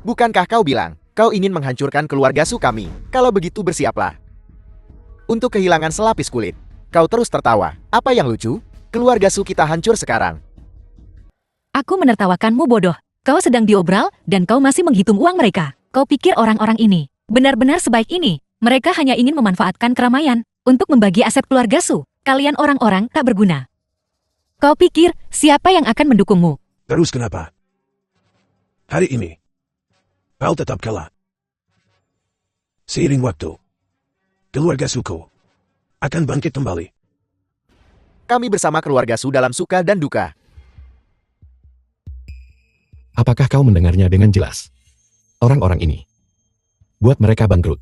Bukankah kau bilang, kau ingin menghancurkan keluarga Su kami? Kalau begitu bersiaplah. Untuk kehilangan selapis kulit. Kau terus tertawa. Apa yang lucu? Keluarga Su kita hancur sekarang. Aku menertawakanmu bodoh. Kau sedang diobral dan kau masih menghitung uang mereka. Kau pikir orang-orang ini benar-benar sebaik ini? Mereka hanya ingin memanfaatkan keramaian untuk membagi aset keluarga Su. Kalian orang-orang tak berguna. Kau pikir siapa yang akan mendukungmu? Terus kenapa? Hari ini, kau tetap kalah. Seiring waktu, keluarga Suku akan bangkit kembali. Kami bersama keluarga Su dalam suka dan duka. Apakah kau mendengarnya dengan jelas? Orang-orang ini buat mereka bangkrut.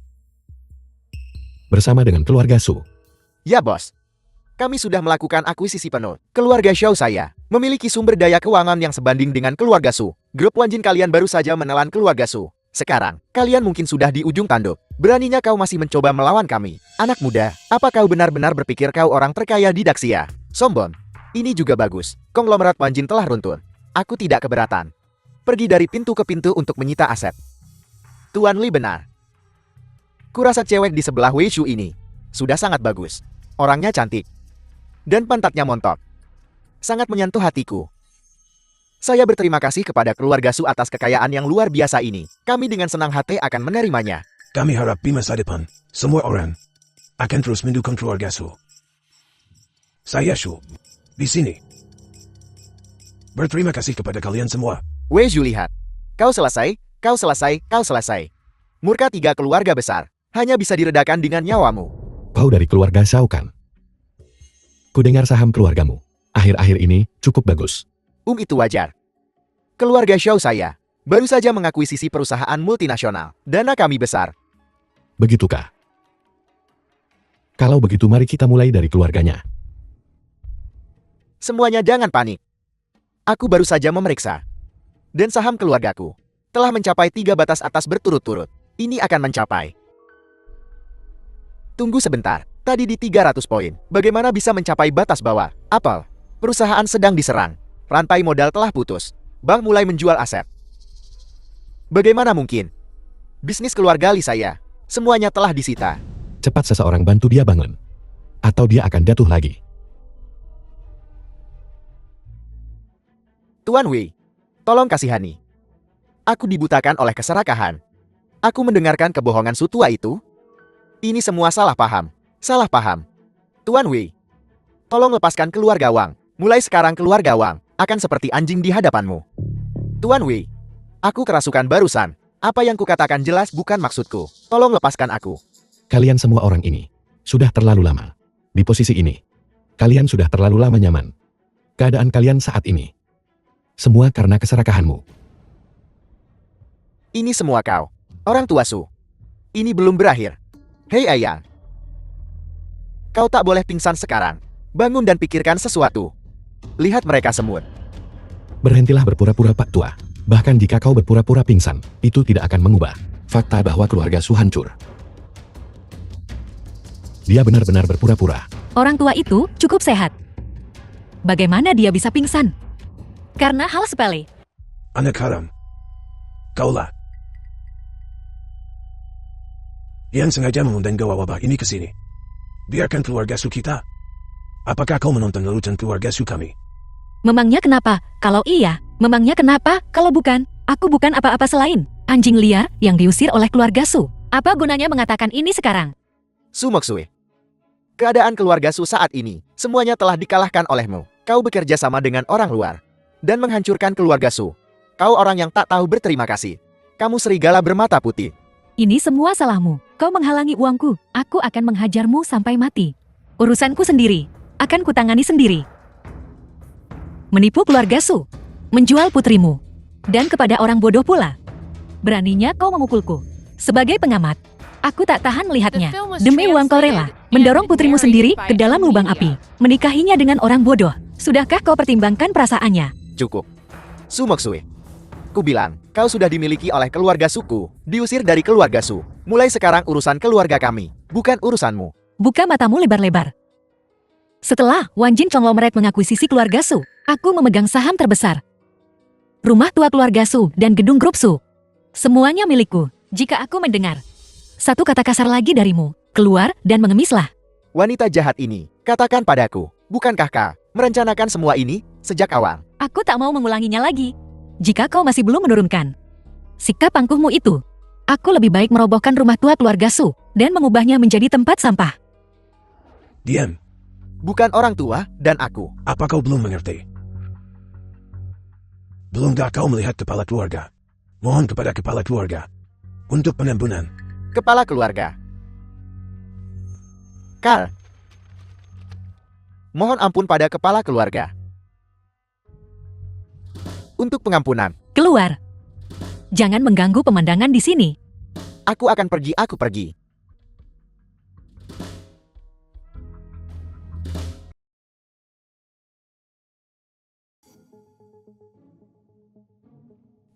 Bersama dengan keluarga Su. Ya bos. Kami sudah melakukan akuisisi penuh. Keluarga Xiao saya memiliki sumber daya keuangan yang sebanding dengan keluarga Su. Grup Wanjin kalian baru saja menelan keluarga Su. Sekarang, kalian mungkin sudah di ujung tanduk. Beraninya kau masih mencoba melawan kami. Anak muda, apa kau benar-benar berpikir kau orang terkaya di Daxia? Sombong. Ini juga bagus. Konglomerat Wanjin telah runtuh. Aku tidak keberatan. Pergi dari pintu ke pintu untuk menyita aset. Tuan Li benar. Kurasa cewek di sebelah Wei Shu ini sudah sangat bagus. Orangnya cantik. Dan pantatnya montok. Sangat menyentuh hatiku. Saya berterima kasih kepada keluarga Su atas kekayaan yang luar biasa ini. Kami dengan senang hati akan menerimanya. Kami harap di masa depan, semua orang akan terus mendukung keluarga Su. Saya Shu, di sini. Berterima kasih kepada kalian semua. Wei Zhu lihat. Kau selesai, kau selesai, kau selesai. Murka tiga keluarga besar hanya bisa diredakan dengan nyawamu. Kau dari keluarga Shao kan? Kudengar saham keluargamu akhir-akhir ini cukup bagus. Itu wajar. Keluarga Xiao saya baru saja mengakuisisi perusahaan multinasional. Dana kami besar. Begitukah? Kalau begitu mari kita mulai dari keluarganya. Semuanya jangan panik. Aku baru saja memeriksa. Dan saham keluargaku telah mencapai 3 batas atas berturut-turut. Ini akan mencapai. Tunggu sebentar. Tadi di 300 poin. Bagaimana bisa mencapai batas bawah? Apple. Perusahaan sedang diserang. Rantai modal telah putus. Bank mulai menjual aset. Bagaimana mungkin? Bisnis keluarga Li saya. Semuanya telah disita. Cepat seseorang bantu dia bangun. Atau dia akan jatuh lagi. Tuan Wei, tolong kasihani. Aku dibutakan oleh keserakahan. Aku mendengarkan kebohongan sutua itu. Ini semua salah paham. Salah paham. Tuan Wei, tolong lepaskan keluarga Wang. Mulai sekarang keluarga Wang akan seperti anjing di hadapanmu. Tuan Wei, aku kerasukan barusan. Apa yang kukatakan jelas bukan maksudku. Tolong lepaskan aku. Kalian semua orang ini sudah terlalu lama di posisi ini. Kalian sudah terlalu lama nyaman. Keadaan kalian saat ini semua karena keserakahanmu. Ini semua kau, orang tua Su. Ini belum berakhir. Hei ayang. Kau tak boleh pingsan sekarang. Bangun dan pikirkan sesuatu. Lihat mereka semut. Berhentilah berpura-pura Pak Tua. Bahkan jika kau berpura-pura pingsan, itu tidak akan mengubah fakta bahwa keluarga Su hancur. Dia benar-benar berpura-pura. Orang tua itu cukup sehat. Bagaimana dia bisa pingsan? Karena hal sepele. Anak haram. Kaulah yang sengaja mengundang gawa wabah ini ke sini. Biarkan keluarga Su kita. Apakah kau menonton lelucon keluarga Su kami? Memangnya kenapa? Kalau iya, memangnya kenapa? Kalau bukan, aku bukan apa-apa selain anjing liar yang diusir oleh keluarga Su. Apa gunanya mengatakan ini sekarang? Su Moksue. Keadaan keluarga Su saat ini, semuanya telah dikalahkan olehmu. Kau bekerja sama dengan orang luar dan menghancurkan keluarga Su. Kau orang yang tak tahu berterima kasih. Kamu serigala bermata putih. Ini semua salahmu. Kau menghalangi uangku. Aku akan menghajarmu sampai mati. Urusanku sendiri. Akan kutangani sendiri. Menipu keluarga Su. Menjual putrimu. Dan kepada orang bodoh pula. Beraninya kau memukulku. Sebagai pengamat, aku tak tahan melihatnya. Demi uang kau rela mendorong putrimu sendiri ke dalam lubang api. Menikahinya dengan orang bodoh. Sudahkah kau pertimbangkan perasaannya? Cukup. Su Moksue. Ku bilang, kau sudah dimiliki oleh keluarga Suku. Diusir dari keluarga Su. Mulai sekarang urusan keluarga kami, bukan urusanmu. Buka matamu lebar-lebar. Setelah Wan Jin Conglomerat mengakuisisi keluarga Su, aku memegang saham terbesar. Rumah tua keluarga Su dan gedung grup Su. Semuanya milikku. Jika aku mendengar satu kata kasar lagi darimu, keluar dan mengemislah. Wanita jahat ini, katakan padaku, bukankah kau merencanakan semua ini sejak awal? Aku tak mau mengulanginya lagi. Jika kau masih belum menurunkan sikap angkuhmu itu, aku lebih baik merobohkan rumah tua keluarga Su dan mengubahnya menjadi tempat sampah. Diam. Bukan orang tua dan aku. Apa kau belum mengerti? Belumkah kau melihat kepala keluarga? Mohon kepada kepala keluarga untuk penampunan. Kepala keluarga. Kal. Mohon ampun pada kepala keluarga. Untuk pengampunan. Keluar. Jangan mengganggu pemandangan di sini. Aku akan pergi, aku pergi.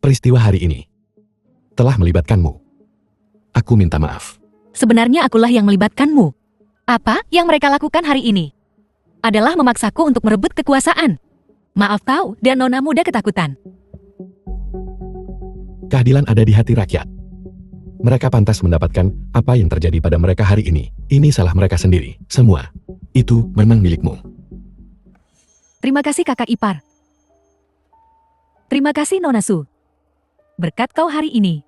Peristiwa hari ini telah melibatkanmu. Aku minta maaf. Sebenarnya akulah yang melibatkanmu. Apa yang mereka lakukan hari ini adalah memaksaku untuk merebut kekuasaan. Maaf tahu, dan nona muda ketakutan. Keadilan ada di hati rakyat. Mereka pantas mendapatkan apa yang terjadi pada mereka hari ini. Ini salah mereka sendiri. Semua itu memang milikmu. Terima kasih kakak ipar. Terima kasih Nona Su. Berkat kau hari ini.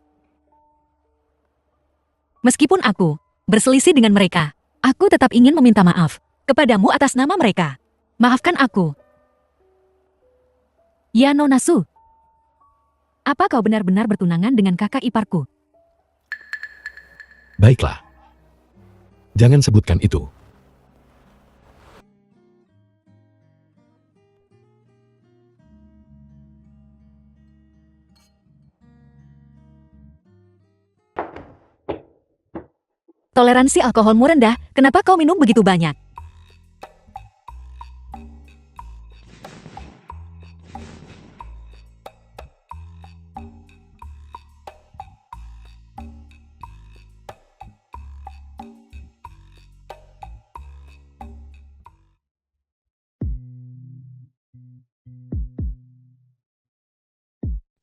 Meskipun aku berselisih dengan mereka, aku tetap ingin meminta maaf kepadamu atas nama mereka. Maafkan aku. Ya Nona Su. Apa kau benar-benar bertunangan dengan kakak iparku? Baiklah. Jangan sebutkan itu. Toleransi alkoholmu rendah, kenapa kau minum begitu banyak?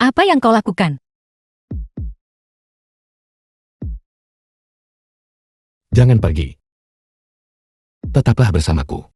Apa yang kau lakukan? Jangan pergi. Tetaplah bersamaku.